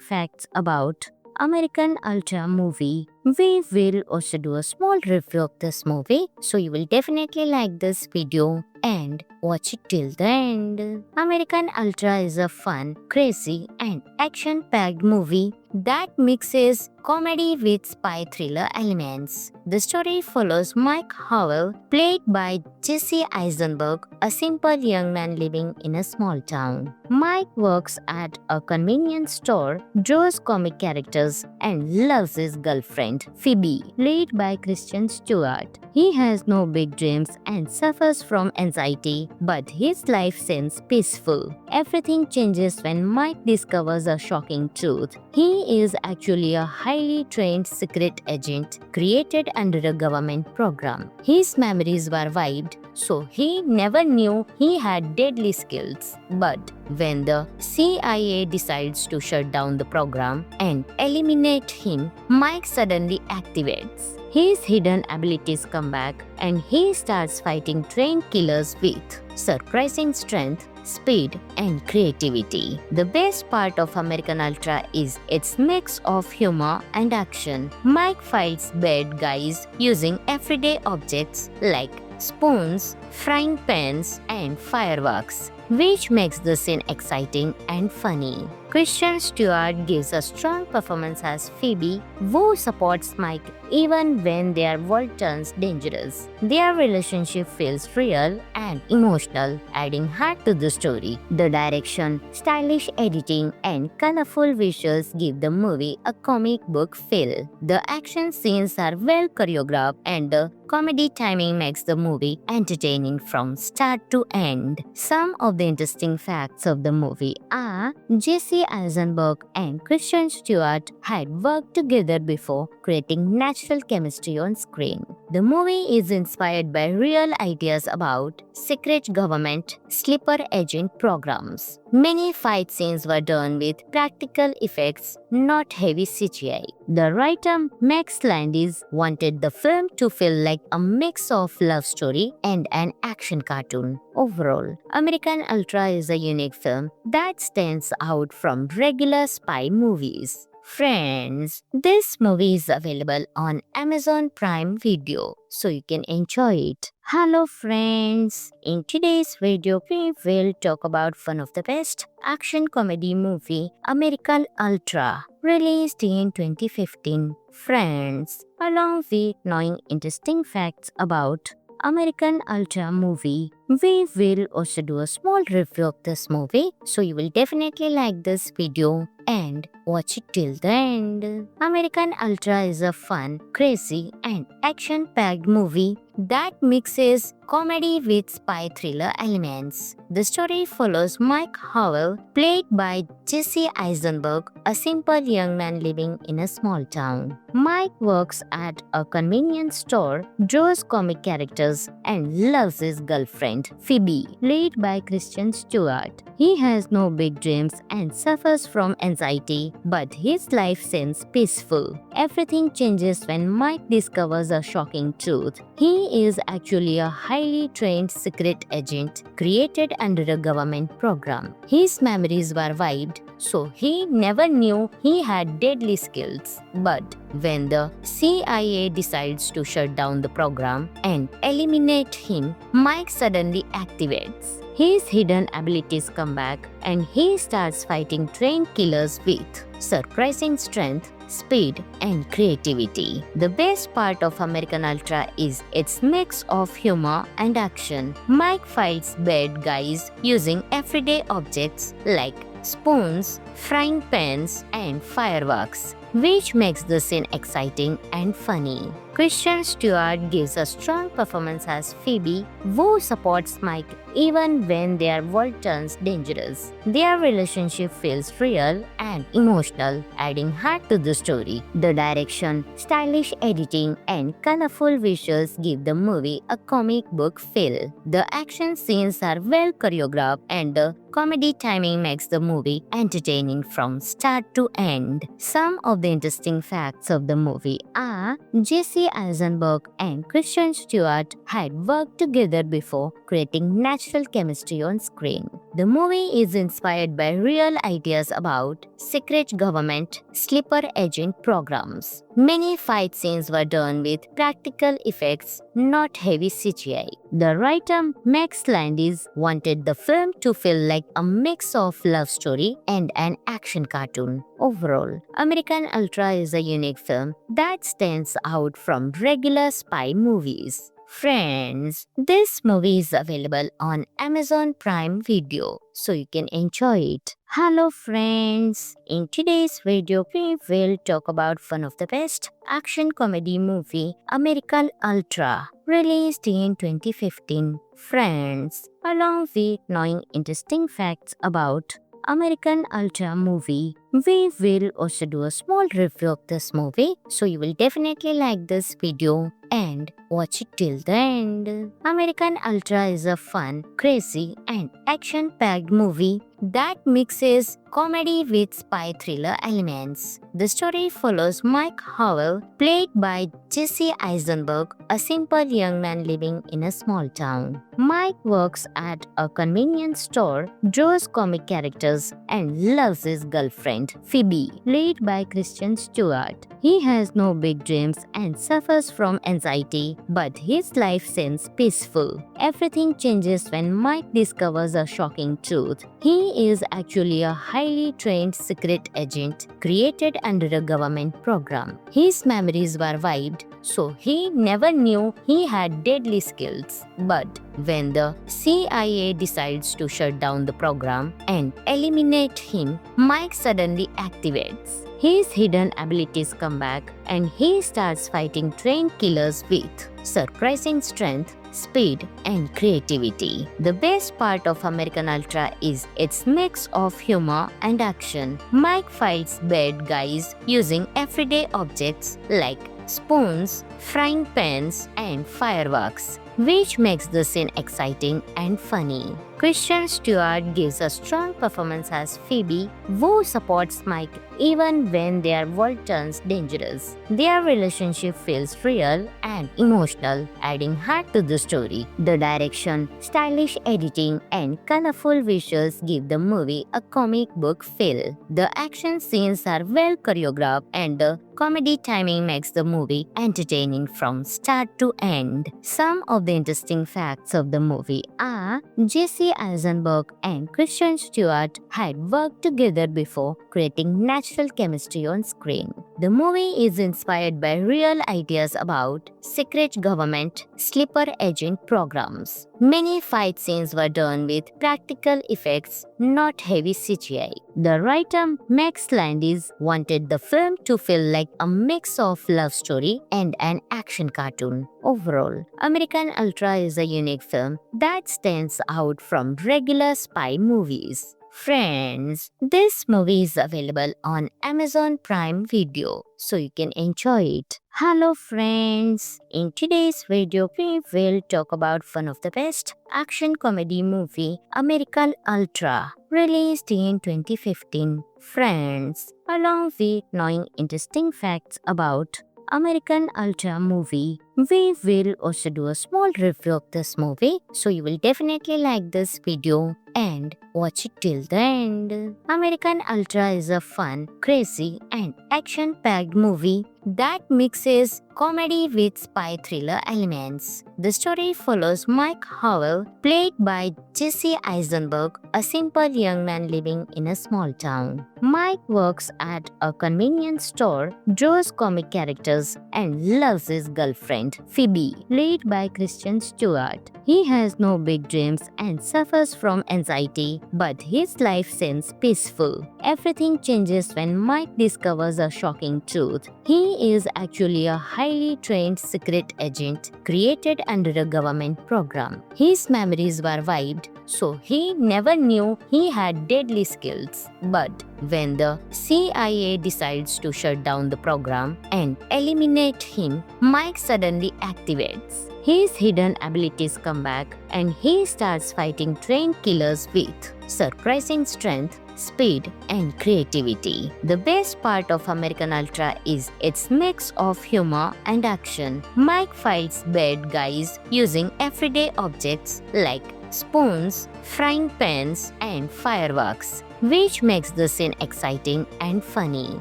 facts about American Ultra movie, we will also do a small review of this movie, so you will definitely like this video and watch it till the end. American Ultra is a fun, crazy, and action-packed movie that mixes comedy with spy thriller elements. The story follows Mike Howell, played by Jesse Eisenberg, a simple young man living in a small town. Mike works at a convenience store, draws comic characters, and loves his girlfriend, Phoebe, played by Kristen Stewart. He has no big dreams and suffers from anxiety, but his life seems peaceful. Everything changes when Mike discovers a shocking truth. He is actually a highly trained secret agent created under a government program. His memories were wiped, so he never knew he had deadly skills. But when the CIA decides to shut down the program and eliminate him, Mike suddenly activates. His hidden abilities come back and he starts fighting trained killers with surprising strength, speed, and creativity. The best part of American Ultra is its mix of humor and action. Mike fights bad guys using everyday objects like spoons, frying pans, and fireworks, which makes the scene exciting and funny. Kristen Stewart gives a strong performance as Phoebe, who supports Mike even when their world turns dangerous. Their relationship feels real and emotional, adding heart to the story. The direction, stylish editing, and colorful visuals give the movie a comic book feel. The action scenes are well choreographed, and the comedy timing makes the movie entertaining from start to end. Some of the interesting facts of the movie are Jesse Eisenberg and Kristen Stewart had worked together before, creating natural chemistry on screen. The movie is inspired by real ideas about secret government sleeper agent programs. Many fight scenes were done with practical effects, not heavy CGI. The writer Max Landis wanted the film to feel like a mix of love story and an action cartoon. Overall, American Ultra is a unique film that stands out from regular spy movies. Friends, this movie is available on Amazon Prime Video, so you can enjoy it. Hello friends, in today's video we will talk about one of the best action comedy movie, American Ultra, released in 2015. Friends, along with knowing interesting facts about American Ultra movie, we will also do a small review of this movie, so you will definitely like this video and watch it till the end. American Ultra is a fun, crazy, and action-packed movie that mixes comedy with spy thriller elements. The story follows Mike Howell, played by Jesse Eisenberg, a simple young man living in a small town. Mike works at a convenience store, draws comic characters, and loves his girlfriend, girlfriend, Phoebe, played by Kristen Stewart. He has no big dreams and suffers from anxiety, but his life seems peaceful. Everything changes when Mike discovers a shocking truth. He is actually a highly trained secret agent created under a government program. His memories were wiped, so he never knew he had deadly skills. But when the CIA decides to shut down the program and eliminate him, Mike suddenly activates. His hidden abilities come back and he starts fighting trained killers with surprising strength, speed, and creativity. The best part of American Ultra is its mix of humor and action. Mike fights bad guys using everyday objects like spoons, frying pans, and fireworks, which makes the scene exciting and funny. Kristen Stewart gives a strong performance as Phoebe, who supports Mike even when their world turns dangerous. Their relationship feels real and emotional, adding heart to the story. The direction, stylish editing, and colorful visuals give the movie a comic book feel. The action scenes are well choreographed and the comedy timing makes the movie entertaining from start to end. Some of the interesting facts of the movie are Jesse Eisenberg and Kristen Stewart had worked together before, creating natural chemistry on screen. The movie is inspired by real ideas about secret government sleeper agent programs. Many fight scenes were done with practical effects, not heavy CGI. The writer Max Landis wanted the film to feel like a mix of love story and an action cartoon. Overall, American Ultra is a unique film that stands out from regular spy movies. Friends, this movie is available on Amazon Prime Video, so you can enjoy it. Hello friends, in today's video we will talk about one of the best action comedy movie, American Ultra, released in 2015. Friends, along with knowing interesting facts about American Ultra movie, we will also do a small review of this movie, so you will definitely like this video and watch it till the end. American Ultra is a fun, crazy, and action-packed movie that mixes comedy with spy thriller elements. The story follows Mike Howell, played by Jesse Eisenberg, a simple young man living in a small town. Mike works at a convenience store, draws comic characters, and loves his girlfriend, Phoebe, played by Kristen Stewart. He has no big dreams and suffers from anxiety, but his life seems peaceful. Everything changes when Mike discovers a shocking truth. He is actually a highly trained secret agent created under a government program. His memories were wiped, so he never knew he had deadly skills. But when the CIA decides to shut down the program and eliminate him, Mike suddenly activates. His hidden abilities come back and he starts fighting trained killers with surprising strength, speed, and creativity. The best part of American Ultra is its mix of humor and action. Mike fights bad guys using everyday objects like spoons, frying pans, and fireworks, which makes the scene exciting and funny. Kristen Stewart gives a strong performance as Phoebe, who supports Mike even when their world turns dangerous. Their relationship feels real and emotional, adding heart to the story. The direction, stylish editing, and colorful visuals give the movie a comic book feel. The action scenes are well choreographed and the comedy timing makes the movie entertaining from start to end. Some of the interesting facts of the movie are Jesse Eisenberg and Kristen Stewart had worked together before, creating natural chemistry on screen. The movie is inspired by real ideas about secret government sleeper agent programs. Many fight scenes were done with practical effects, not heavy CGI. The writer Max Landis wanted the film to feel like a mix of love story and an action cartoon. Overall, American Ultra is a unique film that stands out from regular spy movies. Friends, this movie is available on Amazon Prime Video, so you can enjoy it. Hello friends, in today's video we will talk about one of the best action comedy movie, American Ultra, released in 2015. Friends, along with knowing interesting facts about American Ultra movie, we will also do a small review of this movie, so you will definitely like this video and watch it till the end. American Ultra is a fun, crazy and action-packed movie that mixes comedy with spy thriller elements. The story follows Mike Howell, played by Jesse Eisenberg, a simple young man living in a small town. Mike works at a convenience store, draws comic characters, and loves his girlfriend, Phoebe, played by Kristen Stewart. He has no big dreams and suffers from anxiety, but his life seems peaceful. Everything changes when Mike discovers a shocking truth. He is actually a highly trained secret agent created under a government program. His memories were wiped, so he never knew he had deadly skills. But when the CIA decides to shut down the program and eliminate him, Mike suddenly activates. His hidden abilities come back and he starts fighting trained killers with surprising strength, speed, and creativity. The best part of American Ultra is its mix of humor and action. Mike fights bad guys using everyday objects like spoons, frying pans, and fireworks, which makes the scene exciting and funny.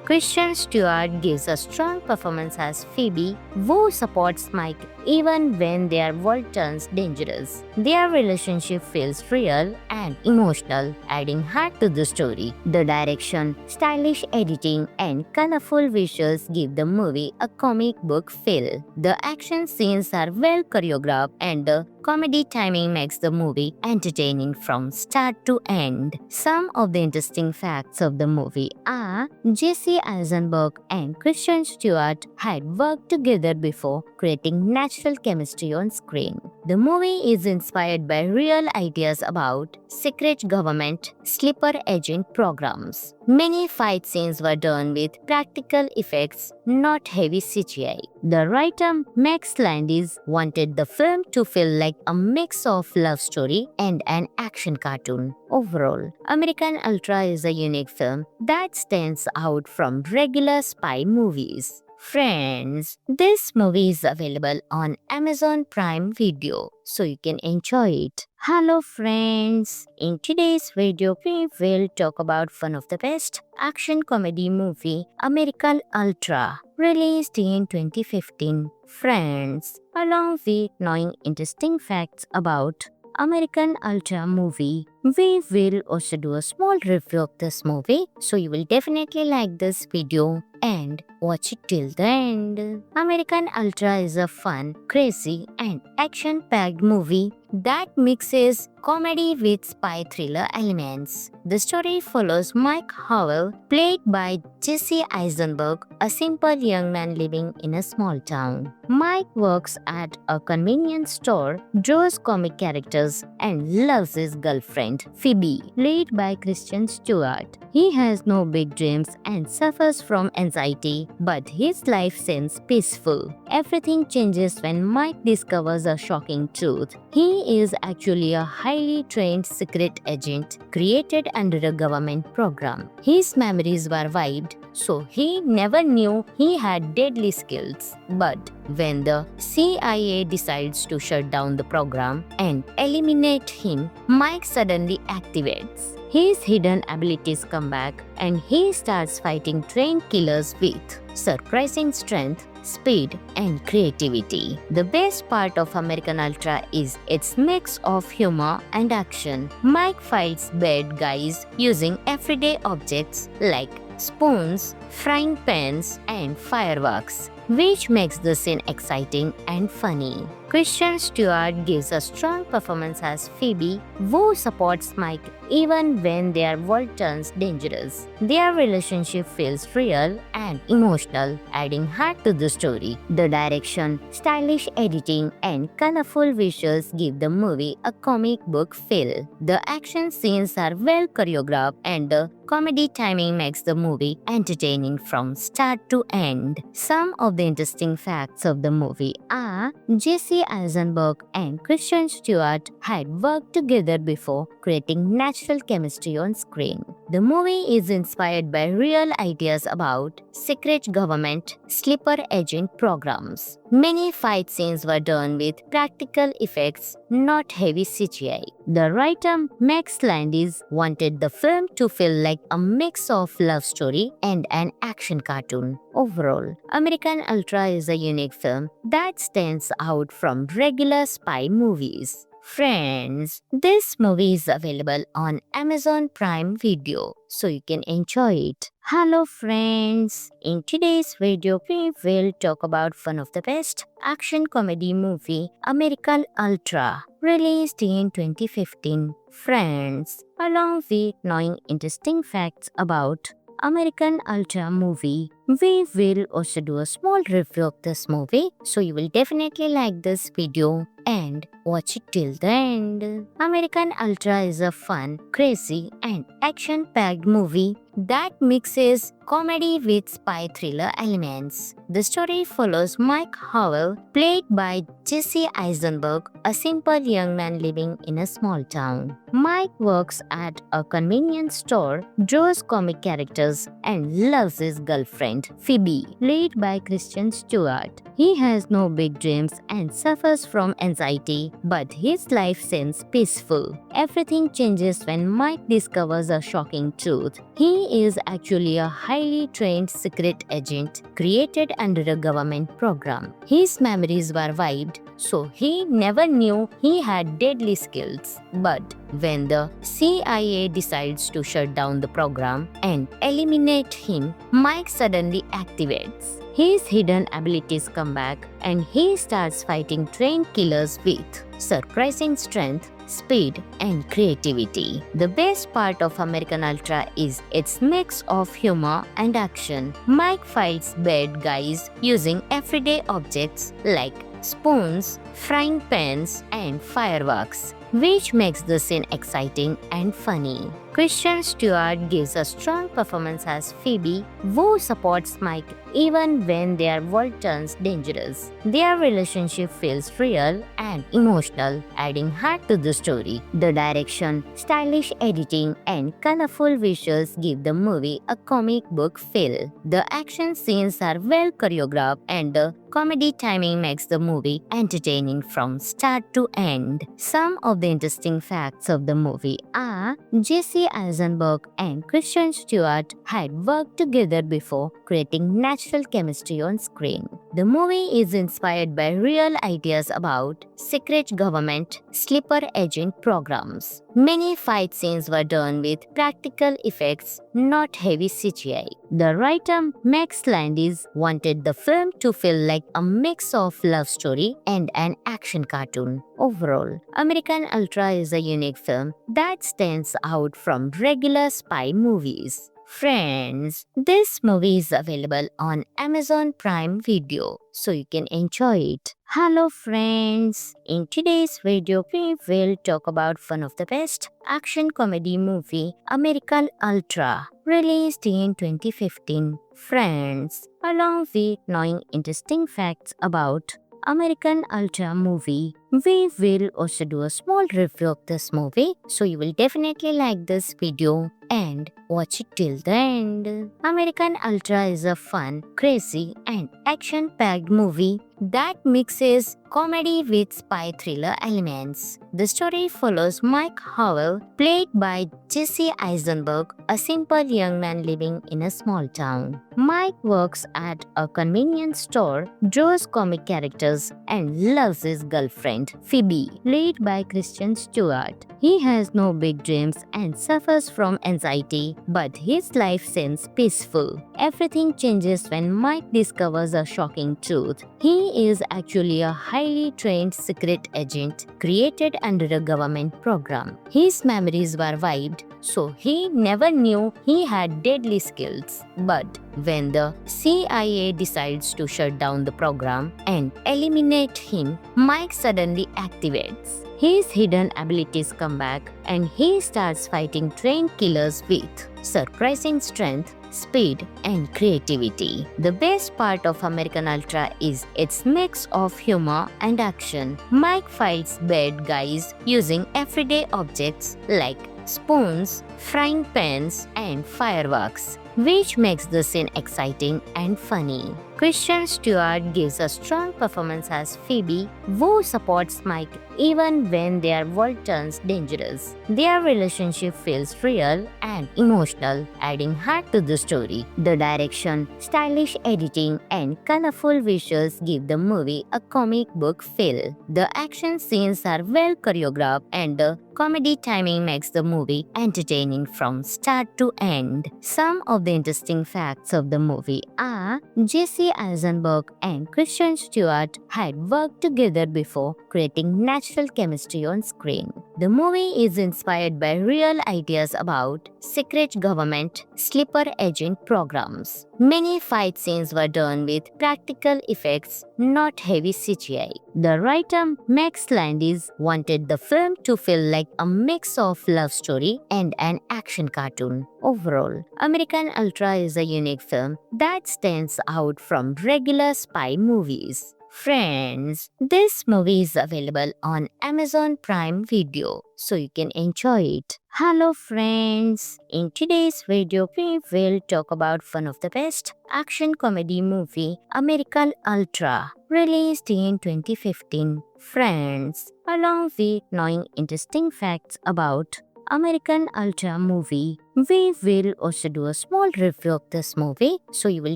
Kristen Stewart gives a strong performance as Phoebe, who supports Mike even when their world turns dangerous. Their relationship feels real and emotional, adding heart to the story. The direction, stylish editing, and colorful visuals give the movie a comic book feel. The action scenes are well choreographed and the comedy timing makes the movie entertaining from start to end. Some of the interesting facts of the movie are Jesse Eisenberg and Kristen Stewart had worked together before, creating natural chemistry on screen. The movie is inspired by real ideas about secret government sleeper agent programs. Many fight scenes were done with practical effects, not heavy CGI. The writer Max Landis wanted the film to feel like a mix of love story and an action cartoon. Overall, American Ultra is a unique film that stands out from regular spy movies. Friends, this movie is available on Amazon Prime Video, so you can enjoy it. Hello friends, in today's video we will talk about one of the best action comedy movie, American Ultra, released in 2015. Friends, along with knowing interesting facts about American Ultra movie, we will also do a small review of this movie, so you will definitely like this video and watch it till the end. American Ultra is a fun, crazy and action-packed movie that mixes comedy with spy thriller elements. The story follows Mike Howell, played by Jesse Eisenberg, a simple young man living in a small town. Mike works at a convenience store, draws comic characters, and loves his girlfriend, Phoebe, played by Kristen Stewart. He has no big dreams and suffers from anxiety, but his life seems peaceful. Everything changes when Mike discovers a shocking truth. He is actually a highly trained secret agent created under a government program. His memories were wiped, so he never knew he had deadly skills. But when the CIA decides to shut down the program and eliminate him, Mike suddenly activates. His hidden abilities come back and he starts fighting trained killers with surprising strength, speed, and creativity. The best part of American Ultra is its mix of humor and action. Mike fights bad guys using everyday objects like spoons, frying pans, and fireworks, which makes the scene exciting and funny. Kristen Stewart gives a strong performance as Phoebe, who supports Mike even when their world turns dangerous. Their relationship feels real and emotional, adding heart to the story. The direction, stylish editing, and colorful visuals give the movie a comic book feel. The action scenes are well choreographed, and the comedy timing makes the movie entertaining from start to end. Some of the interesting facts of the movie are Jesse Eisenberg and Kristen Stewart had worked together before, creating natural chemistry on screen. The movie is inspired by real ideas about secret government sleeper agent programs. Many fight scenes were done with practical effects, not heavy CGI. The writer Max Landis wanted the film to feel like a mix of love story and an action cartoon. Overall, American Ultra is a unique film that stands out from regular spy movies. Friends, this movie is available on Amazon Prime Video, so you can enjoy it. Hello friends, in today's video we will talk about one of the best action comedy movie, American Ultra, released in 2015. Friends, along with knowing interesting facts about American Ultra movie, we will also do a small review of this movie, so you will definitely like this video and watch it till the end. American Ultra is a fun, crazy, and action-packed movie that mixes comedy with spy thriller elements. The story follows Mike Howell, played by Jesse Eisenberg, a simple young man living in a small town. Mike works at a convenience store, draws comic characters, and loves his girlfriend, Phoebe, played by Kristen Stewart. He has no big dreams and suffers from anxiety, but his life seems peaceful. Everything changes when Mike discovers a shocking truth. He is actually a highly trained secret agent created under a government program. His memories were wiped, so he never knew he had deadly skills. But when the CIA decides to shut down the program and eliminate him, Mike suddenly activates. His hidden abilities come back and he starts fighting trained killers with surprising strength, speed, and creativity. The best part of American Ultra is its mix of humor and action. Mike fights bad guys using everyday objects like spoons, frying pans, and fireworks, which makes the scene exciting and funny. Kristen Stewart gives a strong performance as Phoebe, who supports Mike even when their world turns dangerous. Their relationship feels real and emotional, adding heart to the story. The direction, stylish editing, and colorful visuals give the movie a comic book feel. The action scenes are well choreographed, and the comedy timing makes the movie entertaining from start to end. Some of the interesting facts of the movie are Jesse Eisenberg and Kristen Stewart had worked together before, creating natural chemistry on screen. The movie is inspired by real ideas about secret government sleeper agent programs. Many fight scenes were done with practical effects, not heavy CGI. The writer Max Landis wanted the film to feel like a mix of love story and an action cartoon. Overall, American Ultra is a unique film that stands out from regular spy movies. Friends, this movie is available on Amazon Prime Video, so you can enjoy it. Hello friends, in today's video we will talk about one of the best action comedy movie, American Ultra, released in 2015. Friends, along with knowing interesting facts about American Ultra movie, we will also do a small review of this movie, so you will definitely like this video and watch it till the end. American Ultra is a fun, crazy, and action-packed movie that mixes comedy with spy thriller elements. The story follows Mike Howell, played by Jesse Eisenberg, a simple young man living in a small town. Mike works at a convenience store, draws comic characters, and loves his girlfriend, girlfriend, Phoebe, played by Kristen Stewart. He has no big dreams and suffers from anxiety, but his life seems peaceful. Everything changes when Mike discovers a shocking truth. He is actually a highly trained secret agent created under a government program. His memories were wiped, so he never knew he had deadly skills. But when the CIA decides to shut down the program and eliminate him, Mike suddenly activates. His hidden abilities come back and he starts fighting trained killers with surprising strength, speed, and creativity. The best part of American Ultra is its mix of humor and action. Mike fights bad guys using everyday objects like spoons, frying pans, and fireworks, which makes the scene exciting and funny. Kristen Stewart gives a strong performance as Phoebe, who supports Mike even when their world turns dangerous. Their relationship feels real and emotional, adding heart to the story. The direction, stylish editing, and colorful visuals give the movie a comic book feel. The action scenes are well choreographed and the comedy timing makes the movie entertaining from start to end. Some of the interesting facts of the movie are Jesse Eisenberg and Kristen Stewart had worked together before, creating natural chemistry on screen. The movie is inspired by real ideas about secret government sleeper agent programs. Many fight scenes were done with practical effects, not heavy CGI. The writer Max Landis wanted the film to feel like a mix of love story and an action cartoon. Overall, American Ultra is a unique film that stands out from regular spy movies. Friends, this movie is available on Amazon Prime Video, so you can enjoy it. Hello friends, in today's video we will talk about one of the best action comedy movie, American Ultra, released in 2015. Friends, along with knowing interesting facts about American Ultra movie, we will also do a small review of this movie, so you will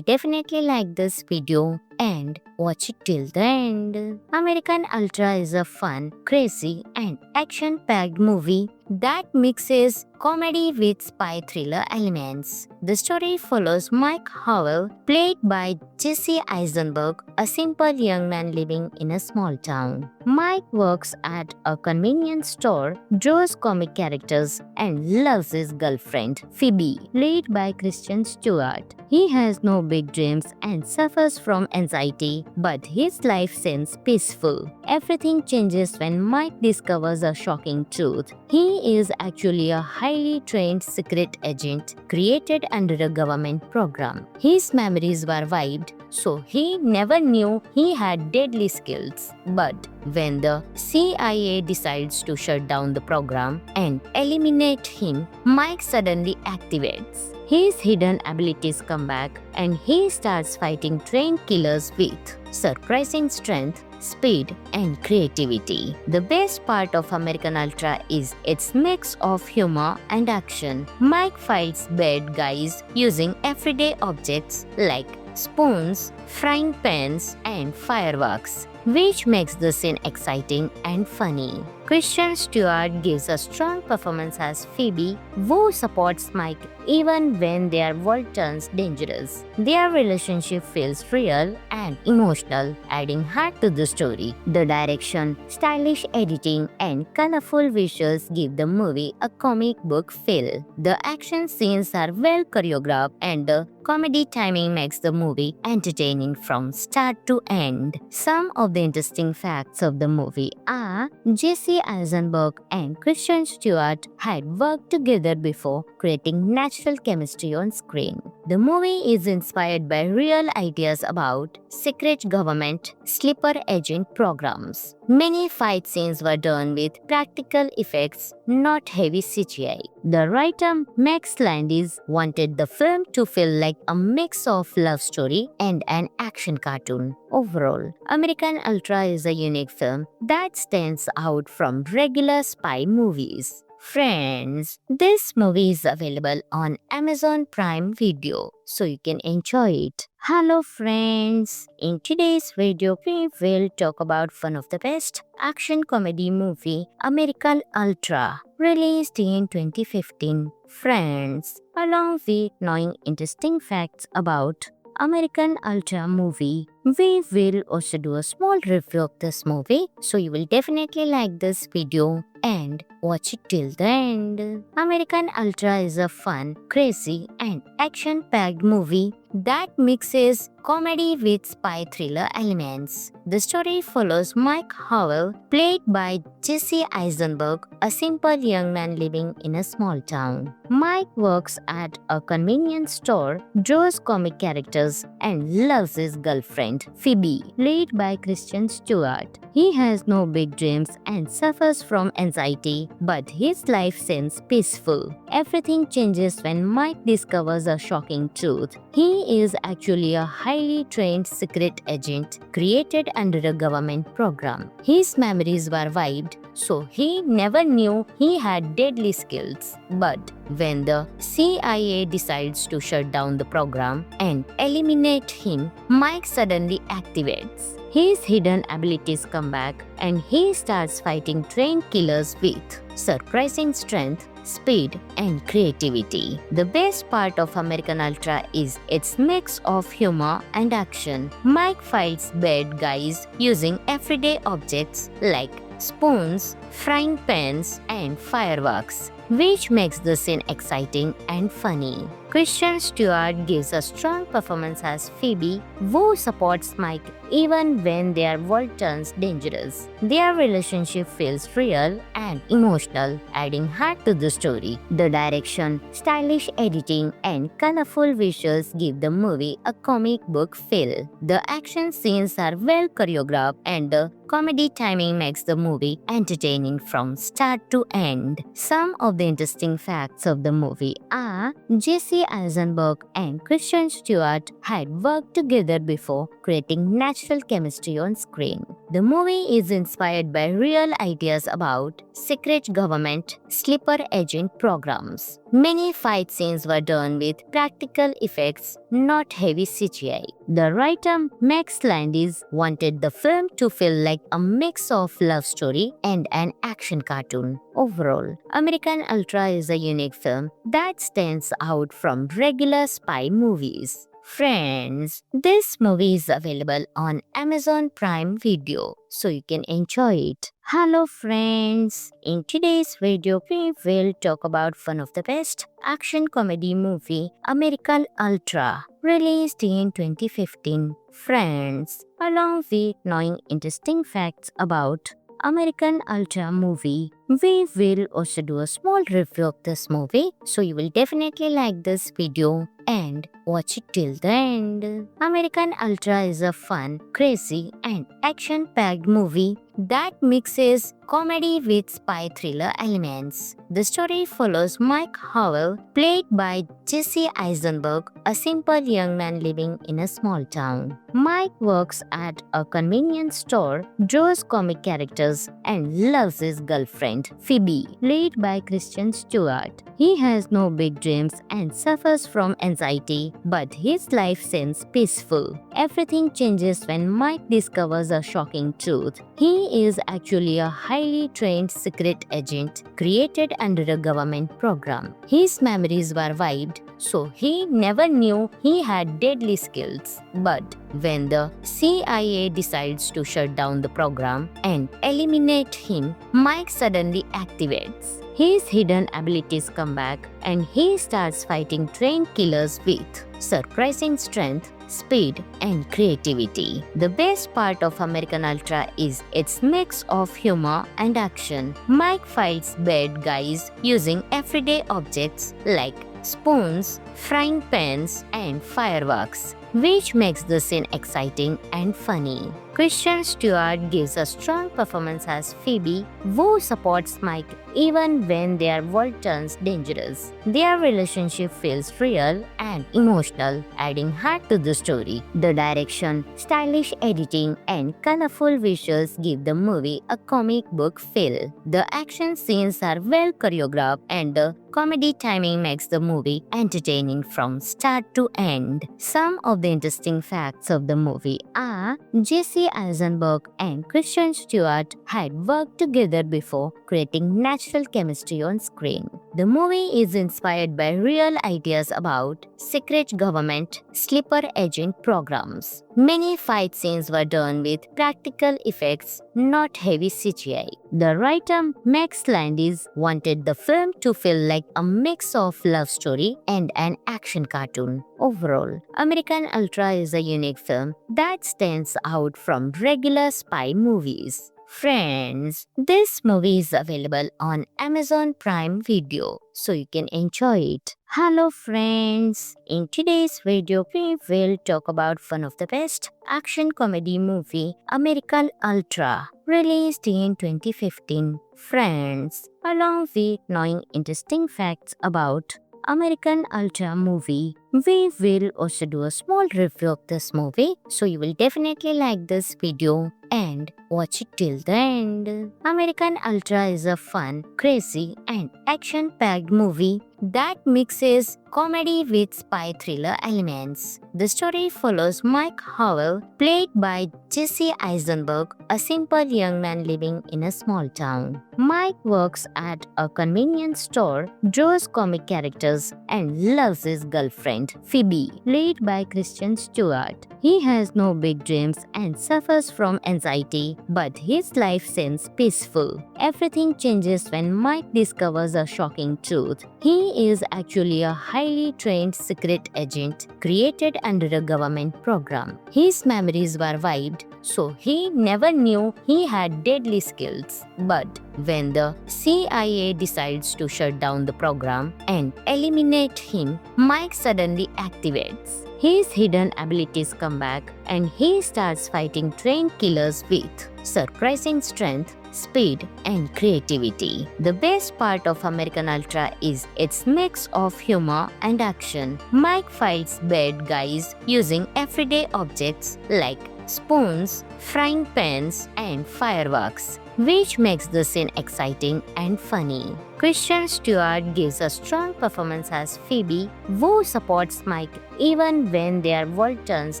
definitely like this video and watch it till the end. American Ultra is a fun, crazy, and action-packed movie that mixes comedy with spy thriller elements. The story follows Mike Howell, played by Jesse Eisenberg, a simple young man living in a small town. Mike works at a convenience store, draws comic characters, and loves his girlfriend, Phoebe, played by Kristen Stewart. He has no big dreams and suffers from anxiety, but his life seems peaceful. Everything changes when Mike discovers a shocking truth. He is actually a highly trained secret agent created under a government program. His memories were wiped, so he never knew he had deadly skills. But when the CIA decides to shut down the program and eliminate him, Mike suddenly activates. His hidden abilities come back and he starts fighting trained killers with surprising strength, speed, and creativity. The best part of American Ultra is its mix of humor and action. Mike fights bad guys using everyday objects like spoons, frying pans, and fireworks, which makes the scene exciting and funny. Kristen Stewart gives a strong performance as Phoebe, who supports Mike even when their world turns dangerous. Their relationship feels real and emotional, adding heart to the story. The direction, stylish editing, and colorful visuals give the movie a comic book feel. The action scenes are well choreographed and the comedy timing makes the movie entertaining from start to end. Some of the interesting facts of the movie are Jesse Eisenberg and Kristen Stewart had worked together before, creating natural chemistry on screen. The movie is inspired by real ideas about secret government sleeper agent programs. Many fight scenes were done with practical effects, not heavy CGI. The writer Max Landis wanted the film to feel like a mix of love story and an action cartoon. Overall, American Ultra is a unique film that stands out from regular spy movies. Friends, this movie is available on Amazon Prime Video, so you can enjoy it. Hello friends, in today's video we will talk about one of the best action comedy movie, American Ultra, released in 2015. Friends, along with knowing interesting facts about American Ultra movie, we will also do a small review of this movie, so you will definitely like this video and watch it till the end. American Ultra is a fun, crazy and action-packed movie that mixes comedy with spy thriller elements. The story follows Mike Howell, played by Jesse Eisenberg, a simple young man living in a small town. Mike works at a convenience store, draws comic characters, and loves his girlfriend, Phoebe, played by Kristen Stewart. He has no big dreams and suffers from anxiety, but his life seems peaceful. Everything changes when Mike discovers a shocking truth. He is actually a highly trained secret agent created under a government program. His memories were wiped, so he never knew he had deadly skills. But when the CIA decides to shut down the program and eliminate him, Mike suddenly activates. His hidden abilities come back and he starts fighting trained killers with surprising strength, speed, and creativity. The best part of American Ultra is its mix of humor and action. Mike fights bad guys using everyday objects like spoons, frying pans, and fireworks, which makes the scene exciting and funny. Kristen Stewart gives a strong performance as Phoebe, who supports Mike even when their world turns dangerous. Their relationship feels real and emotional, adding heart to the story. The direction, stylish editing, and colorful visuals give the movie a comic book feel. The action scenes are well choreographed and the comedy timing makes the movie entertaining from start to end. Some of the interesting facts of the movie are Jesse Eisenberg and Kristen Stewart had worked together before, creating natural chemistry on screen. The movie is inspired by real ideas about secret government sleeper agent programs. Many fight scenes were done with practical effects, not heavy CGI. The writer Max Landis wanted the film to feel like a mix of love story and an action cartoon. Overall, American Ultra is a unique film that stands out from regular spy movies. Friends, this movie is available on Amazon Prime Video, so you can enjoy it. Hello friends, in today's video we will talk about one of the best action comedy movie, American Ultra, released in 2015. Friends, along with knowing interesting facts about American Ultra movie, we will also do a small review of this movie, so you will definitely like this video and watch it till the end. American Ultra is a fun, crazy and action-packed movie that mixes comedy with spy thriller elements. The story follows Mike Howell, played by Jesse Eisenberg, a simple young man living in a small town. Mike works at a convenience store, draws comic characters, and loves his girlfriend, Phoebe, played by Kristen Stewart. He has no big dreams and suffers from anxiety, but his life seems peaceful. Everything changes when Mike discovers a shocking truth. He is actually a highly trained secret agent created under a government program. His memories were wiped, so he never knew he had deadly skills. But when the CIA decides to shut down the program and eliminate him, Mike suddenly activates. His hidden abilities come back and he starts fighting trained killers with surprising strength, speed, and creativity. The best part of American Ultra is its mix of humor and action. Mike fights bad guys using everyday objects like spoons, frying pans, and fireworks, which makes the scene exciting and funny. Kristen Stewart gives a strong performance as Phoebe, who supports Mike even when their world turns dangerous. Their relationship feels real and emotional, adding heart to the story. The direction, stylish editing, and colorful visuals give the movie a comic book feel. The action scenes are well choreographed, and the comedy timing makes the movie entertaining from start to end. Some of the interesting facts of the movie are Jesse Eisenberg and Kristen Stewart had worked together before, creating natural chemistry on screen. The movie is inspired by real ideas about secret government sleeper agent programs. Many fight scenes were done with practical effects, not heavy CGI. The writer Max Landis wanted the film to feel like a mix of love story and an action cartoon. Overall, American Ultra is a unique film that stands out from regular spy movies. Friends, this movie is available on Amazon Prime Video, so you can enjoy it. Hello friends, in today's video we will talk about one of the best action comedy movie, American Ultra, released in 2015. Friends, along with knowing interesting facts about American Ultra movie, we will also do a small review of this movie, so you will definitely like this video and watch it till the end. American Ultra is a fun, crazy, and action-packed movie that mixes comedy with spy thriller elements. The story follows Mike Howell, played by Jesse Eisenberg, a simple young man living in a small town. Mike works at a convenience store, draws comic characters, and loves his girlfriend, Phoebe, played by Kristen Stewart. He has no big dreams and suffers from anxiety, but his life seems peaceful. Everything changes when Mike discovers a shocking truth. He is actually a highly trained secret agent created under a government program. His memories were wiped, so he never knew he had deadly skills. But when the CIA decides to shut down the program and eliminate him, Mike suddenly activates. His hidden abilities come back and he starts fighting trained killers with surprising strength, speed, and creativity. The best part of American Ultra is its mix of humor and action. Mike fights bad guys using everyday objects like spoons, frying pans, and fireworks, which makes the scene exciting and funny. Kristen Stewart gives a strong performance as Phoebe, who supports Mike even when their world turns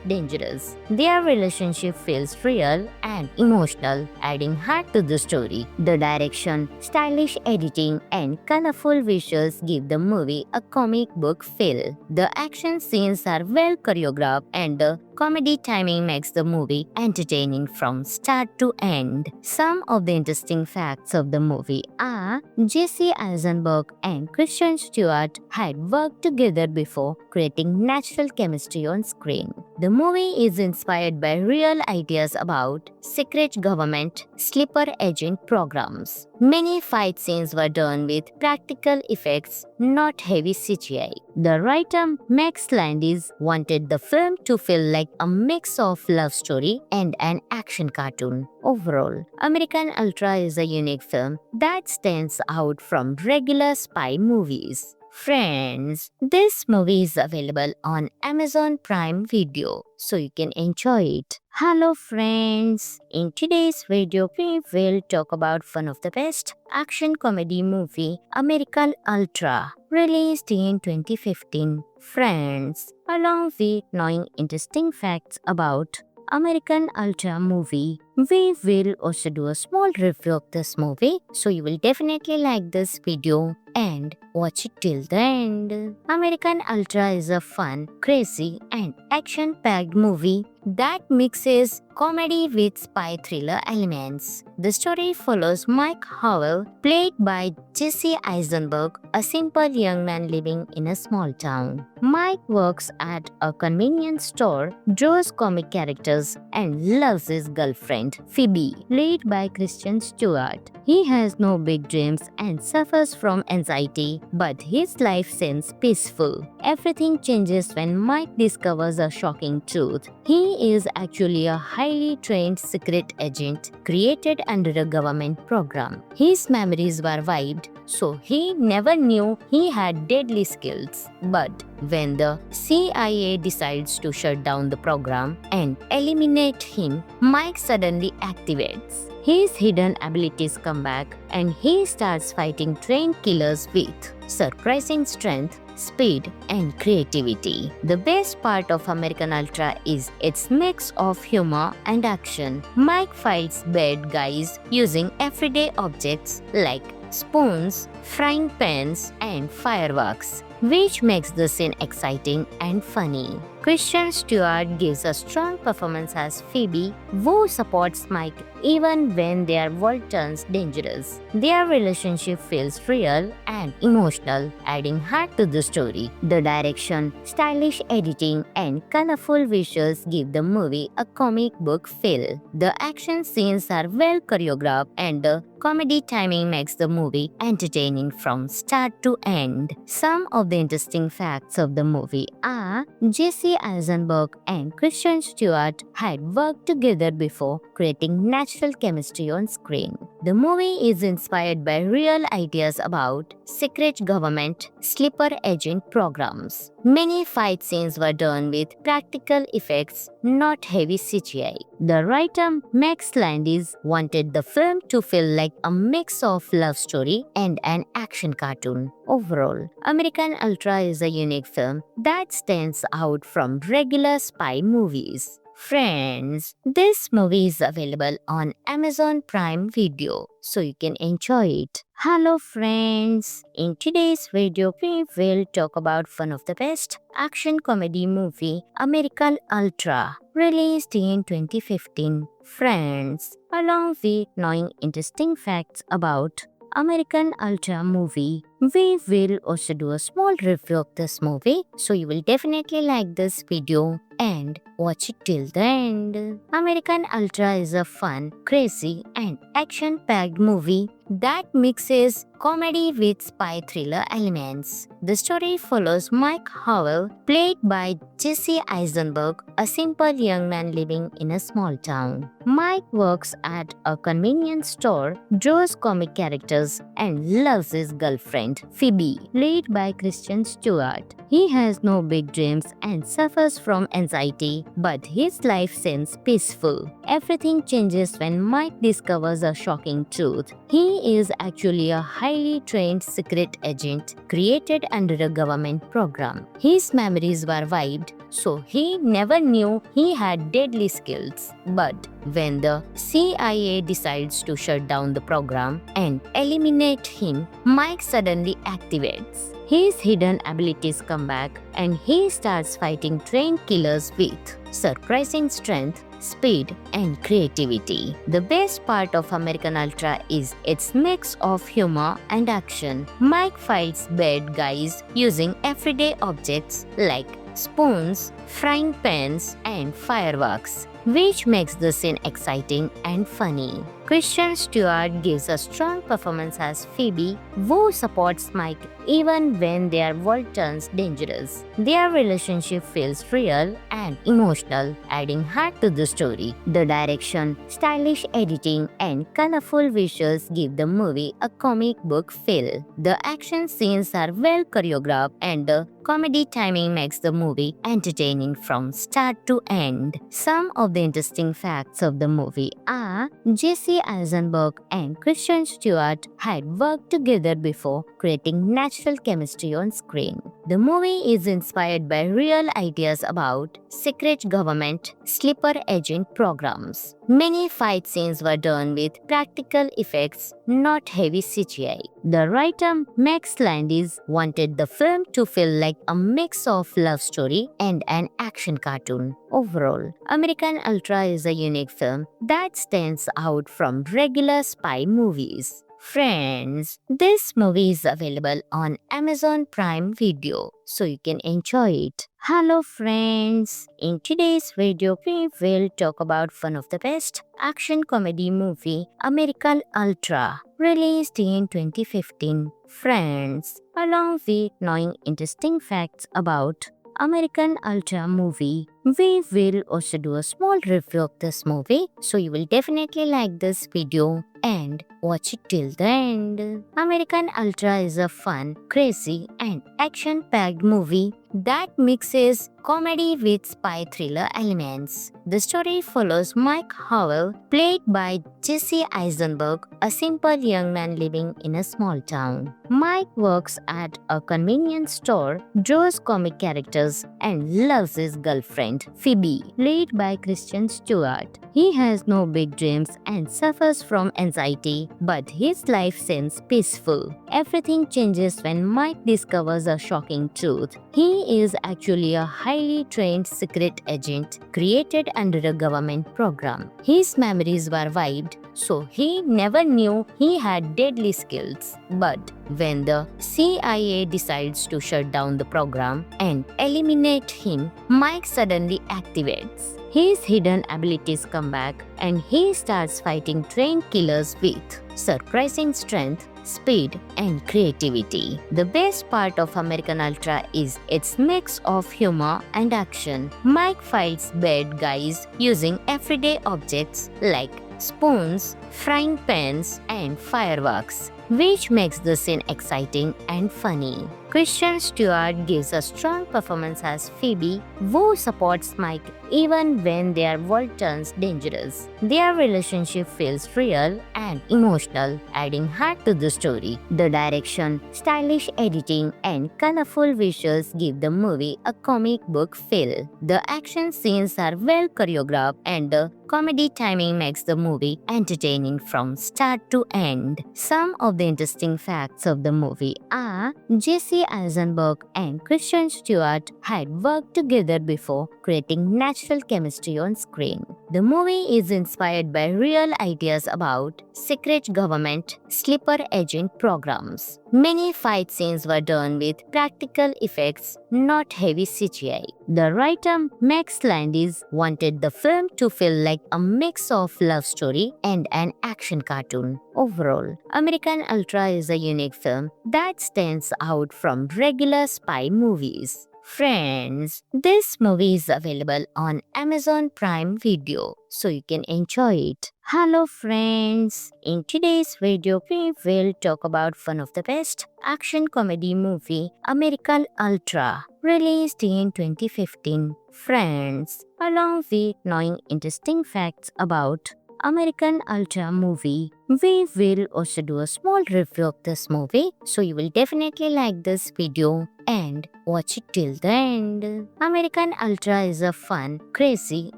dangerous. Their relationship feels real and emotional, adding heart to the story. The direction, stylish editing, and colorful visuals give the movie a comic book feel. The action scenes are well choreographed, and the comedy timing makes the movie entertaining from start to end. Some of the interesting facts of the movie are Jesse Eisenberg and Kristen Stewart had worked together before, creating natural chemistry on screen. The movie is inspired by real ideas about secret government sleeper agent programs. Many fight scenes were done with practical effects, not heavy CGI. The writer Max Landis wanted the film to feel like a mix of love story and an action cartoon. Overall, American Ultra is a unique film that stands out from regular spy movies. Friends, this movie is available on Amazon Prime Video, so you can enjoy it. Hello friends, in today's video we will talk about one of the best action comedy movie, American Ultra, released in 2015. Friends, along with knowing interesting facts about American Ultra movie, we will also do a small review of this movie, so you will definitely like this video and watch it till the end. American Ultra is a fun, crazy, and action-packed movie that mixes comedy with spy thriller elements. The story follows Mike Howell, played by Jesse Eisenberg, a simple young man living in a small town. Mike works at a convenience store, draws comic characters, and loves his girlfriend, Phoebe, played by Kristen Stewart. He has no big dreams and suffers from anxiety, but his life seems peaceful. Everything changes when Mike discovers a shocking truth. He He is actually a highly trained secret agent created under a government program. His memories were wiped, so he never knew he had deadly skills. But when the CIA decides to shut down the program and eliminate him, Mike suddenly activates. His hidden abilities come back and he starts fighting trained killers with surprising strength, speed, and creativity. The best part of American Ultra is its mix of humor and action. Mike fights bad guys using everyday objects like spoons, frying pans, and fireworks, which makes the scene exciting and funny. Kristen Stewart gives a strong performance as Phoebe, who supports Mike even when their world turns dangerous. Their relationship feels real and emotional, adding heart to the story. The direction, stylish editing, and colorful visuals give the movie a comic book feel. The action scenes are well choreographed and the comedy timing makes the movie entertaining from start to end. Some of the interesting facts of the movie are Jesse Eisenberg and Kristen Stewart had worked together before, creating natural chemistry on screen. The movie is inspired by real ideas about secret government sleeper agent programs. Many fight scenes were done with practical effects, not heavy CGI. The writer Max Landis wanted the film to feel like a mix of love story and an action cartoon. Overall, American Ultra is a unique film that stands out from regular spy movies. Friends, this movie is available on Amazon Prime Video, so you can enjoy it. Hello friends, in today's video we will talk about one of the best action comedy movie, American Ultra, released in 2015. Friends, along with knowing interesting facts about American Ultra movie, we will also do a small review of this movie, so you will definitely like this video and watch it till the end. American Ultra is a fun, crazy, and action-packed movie that mixes comedy with spy thriller elements. The story follows Mike Howell, played by Jesse Eisenberg, a simple young man living in a small town. Mike works at a convenience store, draws comic characters, and loves his girlfriend, Phoebe, played by Kristen Stewart. He has no big dreams and suffers from anxiety, but his life seems peaceful. Everything changes when Mike discovers a shocking truth. He is actually a highly trained secret agent created under a government program. His memories were wiped, so he never knew he had deadly skills. But when the CIA decides to shut down the program and eliminate him, Mike suddenly activates. His hidden abilities come back and he starts fighting trained killers with surprising strength, speed, and creativity. The best part of American Ultra is its mix of humor and action. Mike fights bad guys using everyday objects like spoons, frying pans, and fireworks, which makes the scene exciting and funny. Kristen Stewart gives a strong performance as Phoebe, who supports Mike even when their world turns dangerous. Their relationship feels real and emotional, adding heart to the story. The direction, stylish editing, and colorful visuals give the movie a comic book feel. The action scenes are well choreographed and the comedy timing makes the movie entertaining from start to end. Some of the interesting facts of the movie are Jesse Eisenberg and Kristen Stewart had worked together before, creating natural chemistry on screen. The movie is inspired by real ideas about secret government sleeper agent programs. Many fight scenes were done with practical effects, not heavy CGI. The writer Max Landis wanted the film to feel like a mix of love story and an action cartoon. Overall, American Ultra is a unique film that stands out from regular spy movies. Friends, this movie is available on Amazon Prime Video, so you can enjoy it. Hello friends, in today's video we will talk about one of the best action comedy movie, American Ultra, released in 2015. Friends, along with knowing interesting facts about American Ultra movie, we will also do a small review of this movie, so you will definitely like this video and watch it till the end. American Ultra is a fun, crazy, and action-packed movie that mixes comedy with spy thriller elements. The story follows Mike Howell, played by Jesse Eisenberg, a simple young man living in a small town. Mike works at a convenience store, draws comic characters, and loves his girlfriend, Phoebe, played by Kristen Stewart. He has no big dreams and suffers from anxiety, but his life seems peaceful. Everything changes when Mike discovers a shocking truth. He is actually a highly trained secret agent created under a government program. His memories were wiped, so he never knew he had deadly skills. But when the CIA decides to shut down the program and eliminate him, Mike suddenly activates. His hidden abilities come back and he starts fighting trained killers with surprising strength, speed, and creativity. The best part of American Ultra is its mix of humor and action. Mike fights bad guys using everyday objects like spoons, frying pans, and fireworks, which makes the scene exciting and funny. Kristen Stewart gives a strong performance as Phoebe, who supports Mike even when their world turns dangerous. Their relationship feels real and emotional, adding heart to the story. The direction, stylish editing, and colorful visuals give the movie a comic book feel. The action scenes are well choreographed and the comedy timing makes the movie entertaining from start to end. Some of the interesting facts of the movie are Jesse Eisenberg and Kristen Stewart had worked together before, creating natural chemistry on screen. The movie is inspired by real ideas about secret government sleeper agent programs. Many fight scenes were done with practical effects, not heavy CGI. The writer Max Landis wanted the film to feel like a mix of love story and an action cartoon. Overall, American Ultra is a unique film that stands out from regular spy movies. Friends, this movie is available on Amazon Prime Video, so you can enjoy it. Hello friends, in today's video we will talk about one of the best action comedy movie, American Ultra, released in 2015. Friends, along with knowing interesting facts about American Ultra movie, we will also do a small review of this movie, so you will definitely like this video and watch it till the end. American Ultra is a fun, crazy,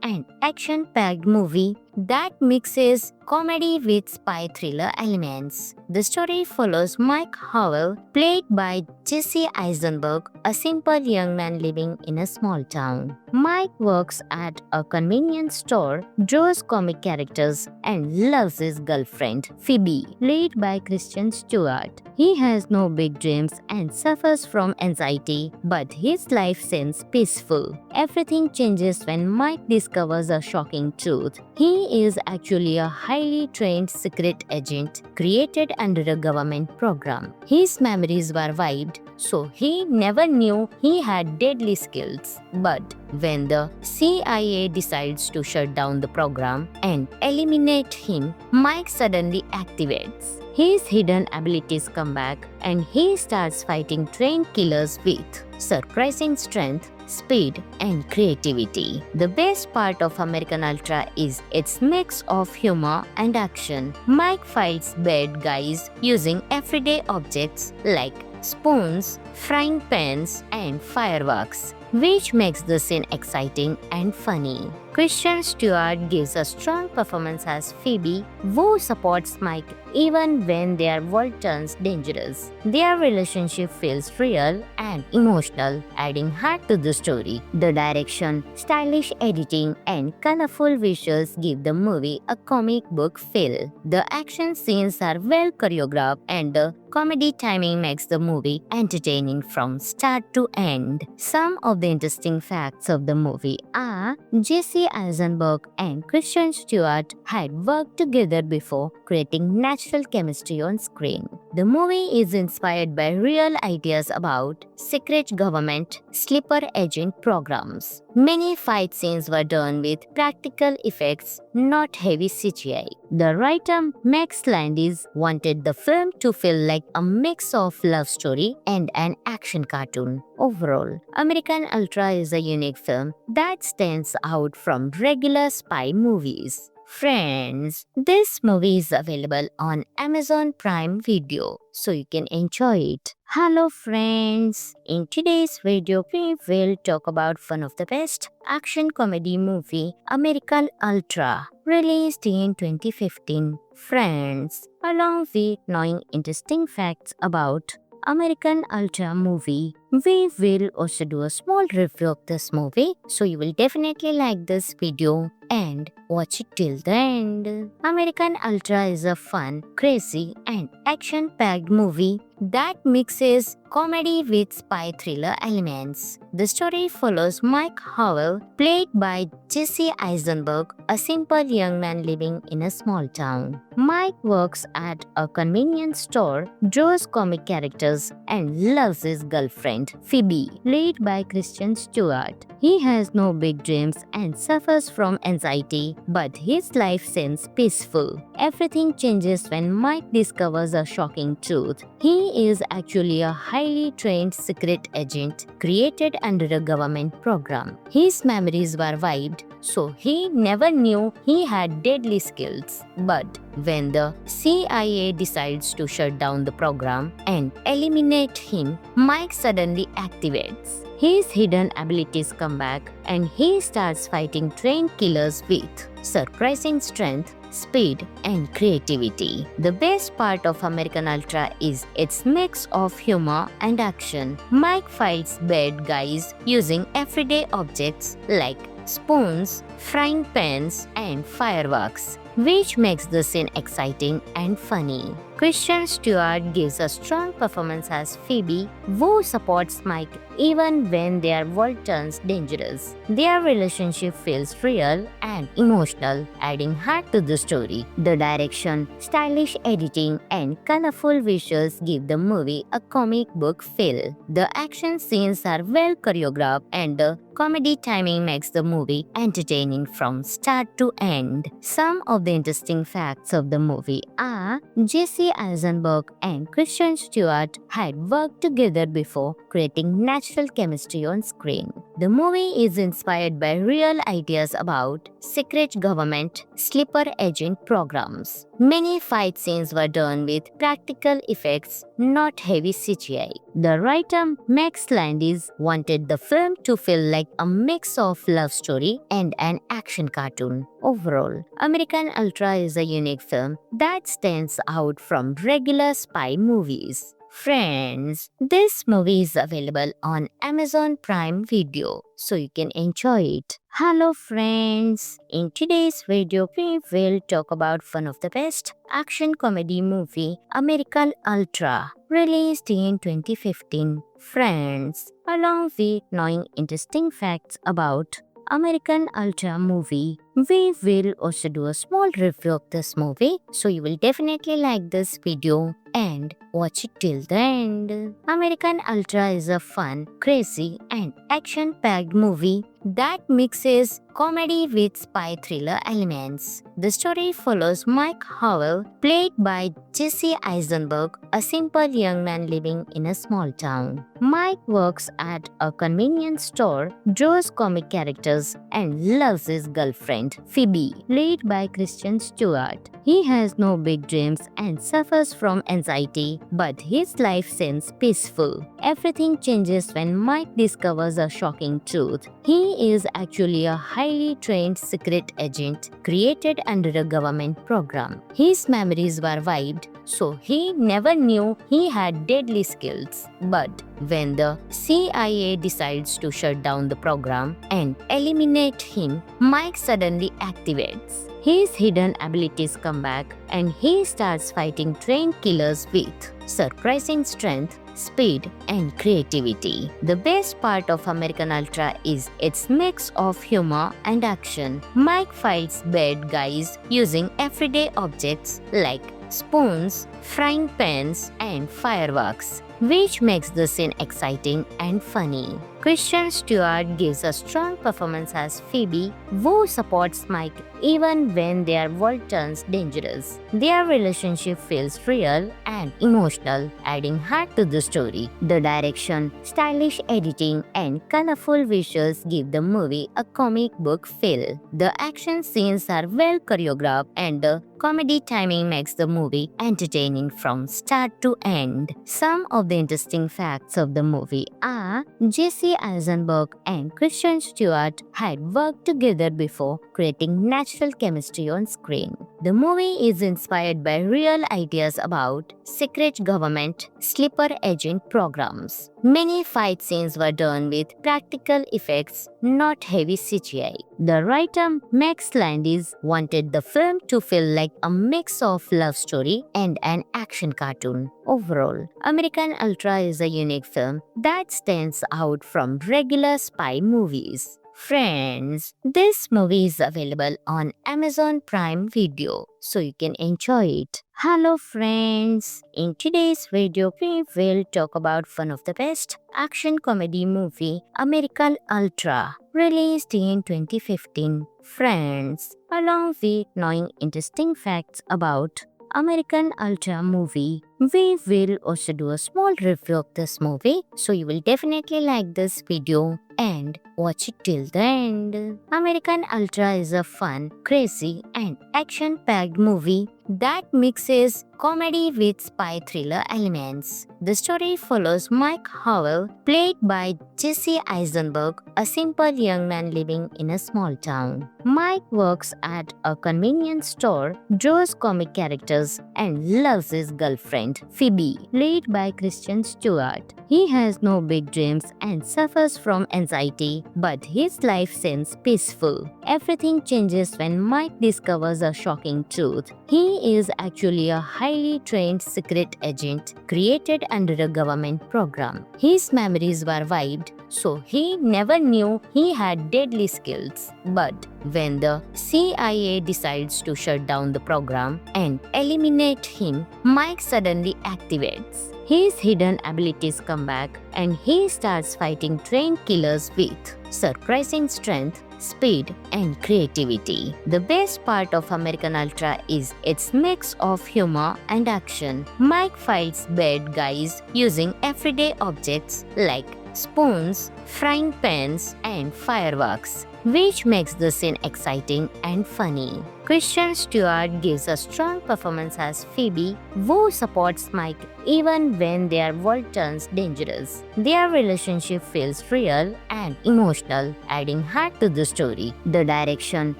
and action-packed movie that mixes comedy with spy thriller elements. The story follows Mike Howell, played by Jesse Eisenberg, a simple young man living in a small town. Mike works at a convenience store, draws comic characters, and loves his girlfriend, Phoebe, played by Kristen Stewart. He has no big dreams and suffers from anxiety, but his life seems peaceful. Everything changes when Mike discovers a shocking truth. He is actually a highly trained secret agent created under a government program. His memories were wiped, so he never knew he had deadly skills. But when the CIA decides to shut down the program and eliminate him, Mike suddenly activates. His hidden abilities come back and he starts fighting trained killers with surprising strength, speed, and creativity. The best part of American Ultra is its mix of humor and action. Mike fights bad guys using everyday objects like spoons, frying pans, and fireworks, which makes the scene exciting and funny. Kristen Stewart gives a strong performance as Phoebe, who supports Mike even when their world turns dangerous. Their relationship feels real and emotional, adding heart to the story. The direction, stylish editing, and colorful visuals give the movie a comic book feel. The action scenes are well choreographed and the comedy timing makes the movie entertaining from start to end. Some of the the interesting facts of the movie are Jesse Eisenberg and Kristen Stewart had worked together before, creating natural chemistry on screen. The movie is inspired by real ideas about secret government sleeper agent programs. Many fight scenes were done with practical effects, not heavy CGI. The writer Max Landis wanted the film to feel like a mix of love story and an action cartoon. Overall, American Ultra is a unique film that stands out from regular spy movies. Friends, this movie is available on Amazon Prime Video, so you can enjoy it. Hello friends, in today's video we will talk about one of the best action comedy movie, American Ultra, released in 2015. Friends, along with knowing interesting facts about American Ultra movie, we will also do a small review of this movie, so you will definitely like this video and watch it till the end. American Ultra is a fun, crazy and action-packed movie that mixes comedy with spy thriller elements. The story follows Mike Howell, played by Jesse Eisenberg, a simple young man living in a small town. Mike works at a convenience store, draws comic characters, and loves his girlfriend, Phoebe, played by Kristen Stewart. He has no big dreams and suffers from anxiety, but his life seems peaceful. Everything changes when Mike discovers a shocking truth. He is actually a highly trained secret agent created under a government program. His memories were wiped, so he never knew he had deadly skills. But when the CIA decides to shut down the program and eliminate him, Mike suddenly activates. His hidden abilities come back and he starts fighting trained killers with surprising strength, speed, and creativity. The best part of American Ultra is its mix of humor and action. Mike fights bad guys using everyday objects like spoons, frying pans, and fireworks, which makes the scene exciting and funny. Kristen Stewart gives a strong performance as Phoebe, who supports Mike even when their world turns dangerous. Their relationship feels real and emotional, adding heart to the story. The direction, stylish editing, and colorful visuals give the movie a comic book feel. The action scenes are well choreographed and the comedy timing makes the movie entertaining from start to end. Some of the interesting facts of the movie are Jesse Eisenberg and Kristen Stewart had worked together before, creating natural chemistry on screen. The movie is inspired by real ideas about secret government sleeper agent programs. Many fight scenes were done with practical effects, not heavy CGI. The writer Max Landis wanted the film to feel like a mix of love story and an action cartoon. Overall, American Ultra is a unique film that stands out from regular spy movies. Friends, this movie is available on Amazon Prime Video, so you can enjoy it. Hello friends, in today's video we will talk about one of the best action comedy movie, American Ultra, released in 2015. Friends, along with knowing interesting facts about American Ultra movie, we will also do a small review of this movie, so you will definitely like this video and watch it till the end. American Ultra is a fun, crazy and action-packed movie that mixes comedy with spy thriller elements. The story follows Mike Howell, played by Jesse Eisenberg, a simple young man living in a small town. Mike works at a convenience store, draws comic characters, and loves his girlfriend, Phoebe, played by Kristen Stewart. He has no big dreams and suffers from anxiety, but his life seems peaceful. Everything changes when Mike discovers a shocking truth. He is actually a highly trained secret agent created under a government program. His memories were wiped, so he never knew he had deadly skills. But when the CIA decides to shut down the program and eliminate him, Mike suddenly activates. His hidden abilities come back and he starts fighting trained killers with surprising strength, speed, and creativity. The best part of American Ultra is its mix of humor and action. Mike fights bad guys using everyday objects like spoons, frying pans, and fireworks, which makes the scene exciting and funny. Kristen Stewart gives a strong performance as Phoebe, who supports Mike even when their world turns dangerous. Their relationship feels real and emotional, adding heart to the story. The direction, stylish editing, and colorful visuals give the movie a comic book feel. The action scenes are well choreographed, and the comedy timing makes the movie entertaining from start to end. Some of the interesting facts of the movie are Jesse Eisenberg and Kristen Stewart had worked together before, creating natural chemistry on screen. The movie is inspired by real ideas about secret government sleeper agent programs. Many fight scenes were done with practical effects, not heavy CGI. The writer Max Landis wanted the film to feel like a mix of love story and an action cartoon. Overall, American Ultra is a unique film that stands out from regular spy movies. Friends, this movie is available on Amazon Prime Video, so you can enjoy it. Hello friends, in today's video we will talk about one of the best action comedy movie, American Ultra, released in 2015. Friends, along with knowing interesting facts about American Ultra movie, we will also do a small review of this movie, so you will definitely like this video and watch it till the end. American Ultra is a fun, crazy, and action-packed movie that mixes comedy with spy thriller elements. The story follows Mike Howell, played by Jesse Eisenberg, a simple young man living in a small town. Mike works at a convenience store, draws comic characters, and loves his girlfriend, Phoebe, played by Kristen Stewart. He has no big dreams and suffers from anxiety, but his life seems peaceful. Everything changes when Mike discovers a shocking truth. He is actually a highly trained secret agent created under a government program. His memories were wiped, so he never knew he had deadly skills. But when the CIA decides to shut down the program and eliminate him, Mike suddenly activates. His hidden abilities come back and he starts fighting trained killers with surprising strength, speed, and creativity. The best part of American Ultra is its mix of humor and action. Mike fights bad guys using everyday objects like spoons, frying pans, and fireworks, which makes the scene exciting and funny. Kristen Stewart gives a strong performance as Phoebe, who supports Mike even when their world turns dangerous. Their relationship feels real and emotional, adding heart to the story. The direction,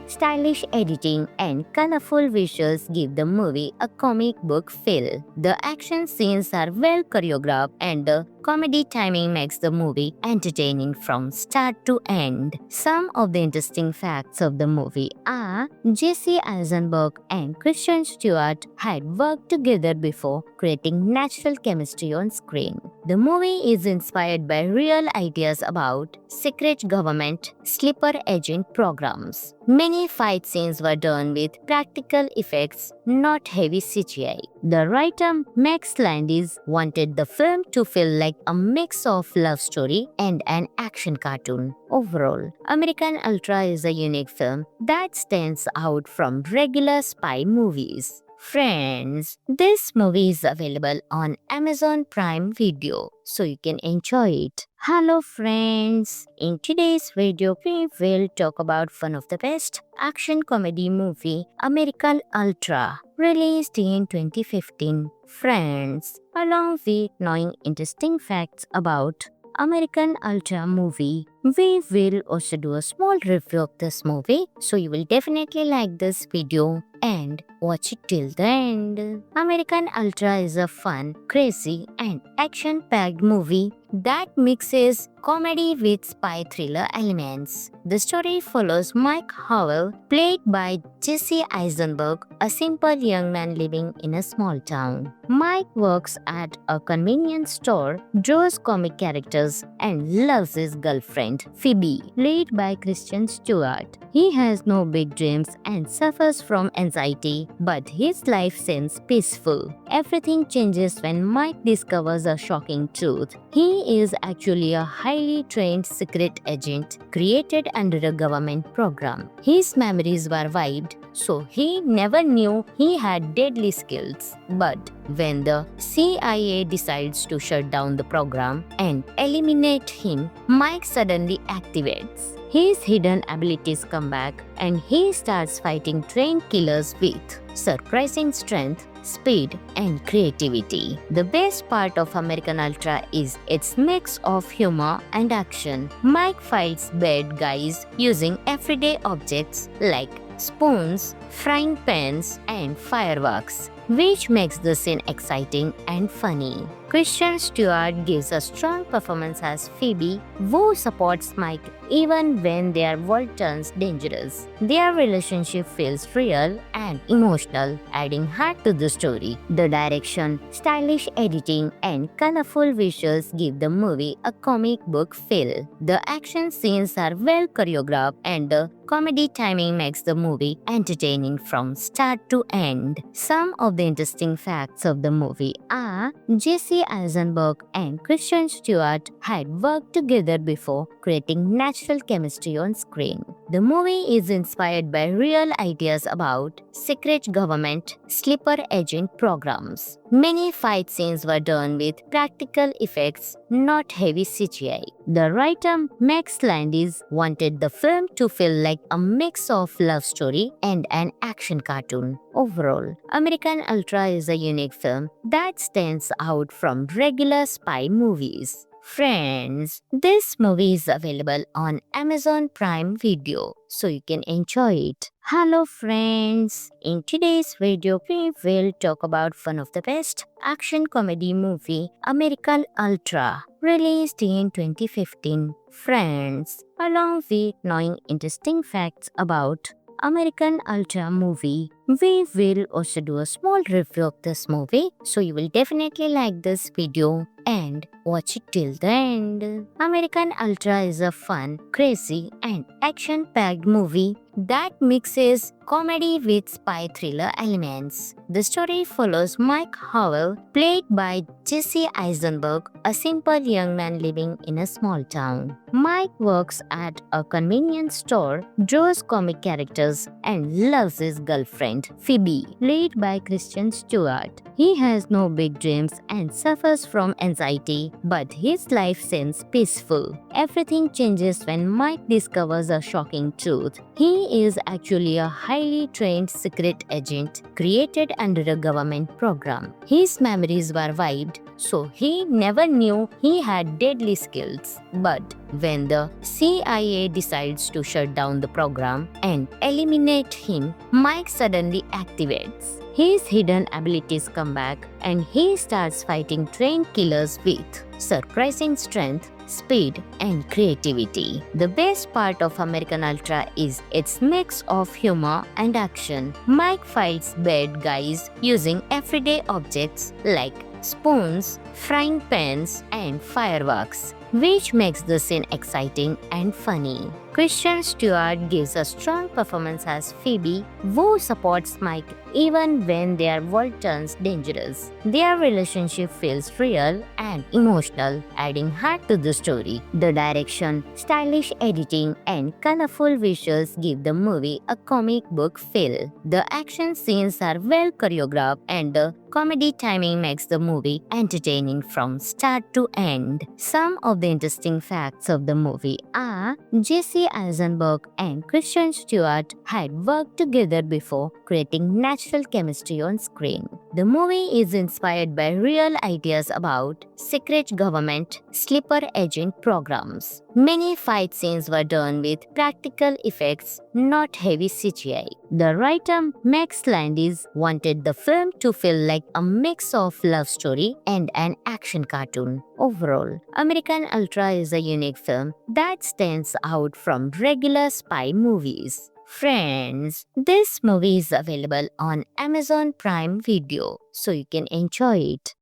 stylish editing, and colorful visuals give the movie a comic book feel. The action scenes are well choreographed, and the comedy timing makes the movie entertaining from start to end. Some of the interesting facts of the movie are Jesse Eisenberg and Kristen Stewart had worked together before, creating natural chemistry on screen. The movie is inspired by real ideas about secret government sleeper agent programs. Many fight scenes were done with practical effects, not heavy CGI. The writer Max Landis wanted the film to feel like a mix of love story and an action cartoon. Overall, American Ultra is a unique film that stands out from regular spy movies. Friends, this movie is available on Amazon Prime Video, so you can enjoy it. Hello friends, in today's video we will talk about one of the best action comedy movie, American Ultra, released in 2015. Friends, along with knowing interesting facts about American Ultra movie, we will also do a small review of this movie, so you will definitely like this video and watch it till the end. American Ultra is a fun, crazy, and action-packed movie that mixes comedy with spy thriller elements. The story follows Mike Howell, played by Jesse Eisenberg, a simple young man living in a small town. Mike works at a convenience store, draws comic characters, and loves his girlfriend, Phoebe, played by Kristen Stewart. He has no big dreams and suffers from anxiety, but his life seems peaceful. Everything changes when Mike discovers a shocking truth. He is actually a highly trained secret agent created under a government program. His memories were wiped, so he never knew he had deadly skills. But when the CIA decides to shut down the program and eliminate him, Mike suddenly activates. His hidden abilities come back and he starts fighting trained killers with surprising strength, speed, and creativity. The best part of American Ultra is its mix of humor and action. Mike fights bad guys using everyday objects like spoons, frying pans, and fireworks, which makes the scene exciting and funny. Kristen Stewart gives a strong performance as Phoebe, who supports Mike even when their world turns dangerous. Their relationship feels real and emotional, adding heart to the story. The direction, stylish editing, and colorful visuals give the movie a comic book feel. The action scenes are well choreographed and the comedy timing makes the movie entertaining from start to end. Some of the interesting facts of the movie are Jesse Eisenberg and Kristen Stewart had worked together before, creating natural chemistry on screen. The movie is inspired by real ideas about secret government sleeper agent programs. Many fight scenes were done with practical effects, not heavy CGI. The writer Max Landis wanted the film to feel like a mix of love story and an action cartoon. Overall, American Ultra is a unique film that stands out from regular spy movies. Friends, this movie is available on Amazon Prime Video, so you can enjoy it. Hello friends, in today's video we will talk about one of the best action comedy movie, American Ultra, released in 2015. Friends, along with knowing interesting facts about American Ultra movie, we will also do a small review of this movie, so you will definitely like this video and watch it till the end. American Ultra is a fun, crazy, and action-packed movie that mixes comedy with spy thriller elements. The story follows Mike Howell, played by Jesse Eisenberg, a simple young man living in a small town. Mike works at a convenience store, draws comic characters, and loves his girlfriend, Phoebe, played by Kristen Stewart. He has no big dreams and suffers from anxiety, but his life seems peaceful. Everything changes when Mike discovers a shocking truth. He is actually a highly trained secret agent created under a government program. His memories were wiped, so he never knew he had deadly skills. But when the CIA decides to shut down the program and eliminate him, Mike suddenly activates. His hidden abilities come back and he starts fighting trained killers with surprising strength, speed, and creativity. The best part of American Ultra is its mix of humor and action. Mike fights bad guys using everyday objects like spoons, frying pans, and fireworks, which makes the scene exciting and funny. Kristen Stewart gives a strong performance as Phoebe, who supports Mike even when their world turns dangerous. Their relationship feels real and emotional, adding heart to the story. The direction, stylish editing, and colorful visuals give the movie a comic book feel. The action scenes are well choreographed and the comedy timing makes the movie entertaining from start to end. Some of the interesting facts of the movie are Jesse Eisenberg and Kristen Stewart had worked together before, creating natural chemistry on screen. The movie is inspired by real ideas about secret government sleeper agent programs. Many fight scenes were done with practical effects, not heavy CGI. The writer Max Landis wanted the film to feel like a mix of love story and an action cartoon. Overall, American Ultra is a unique film that stands out from regular spy movies. Friends, this movie is available on Amazon Prime Video, so you can enjoy it.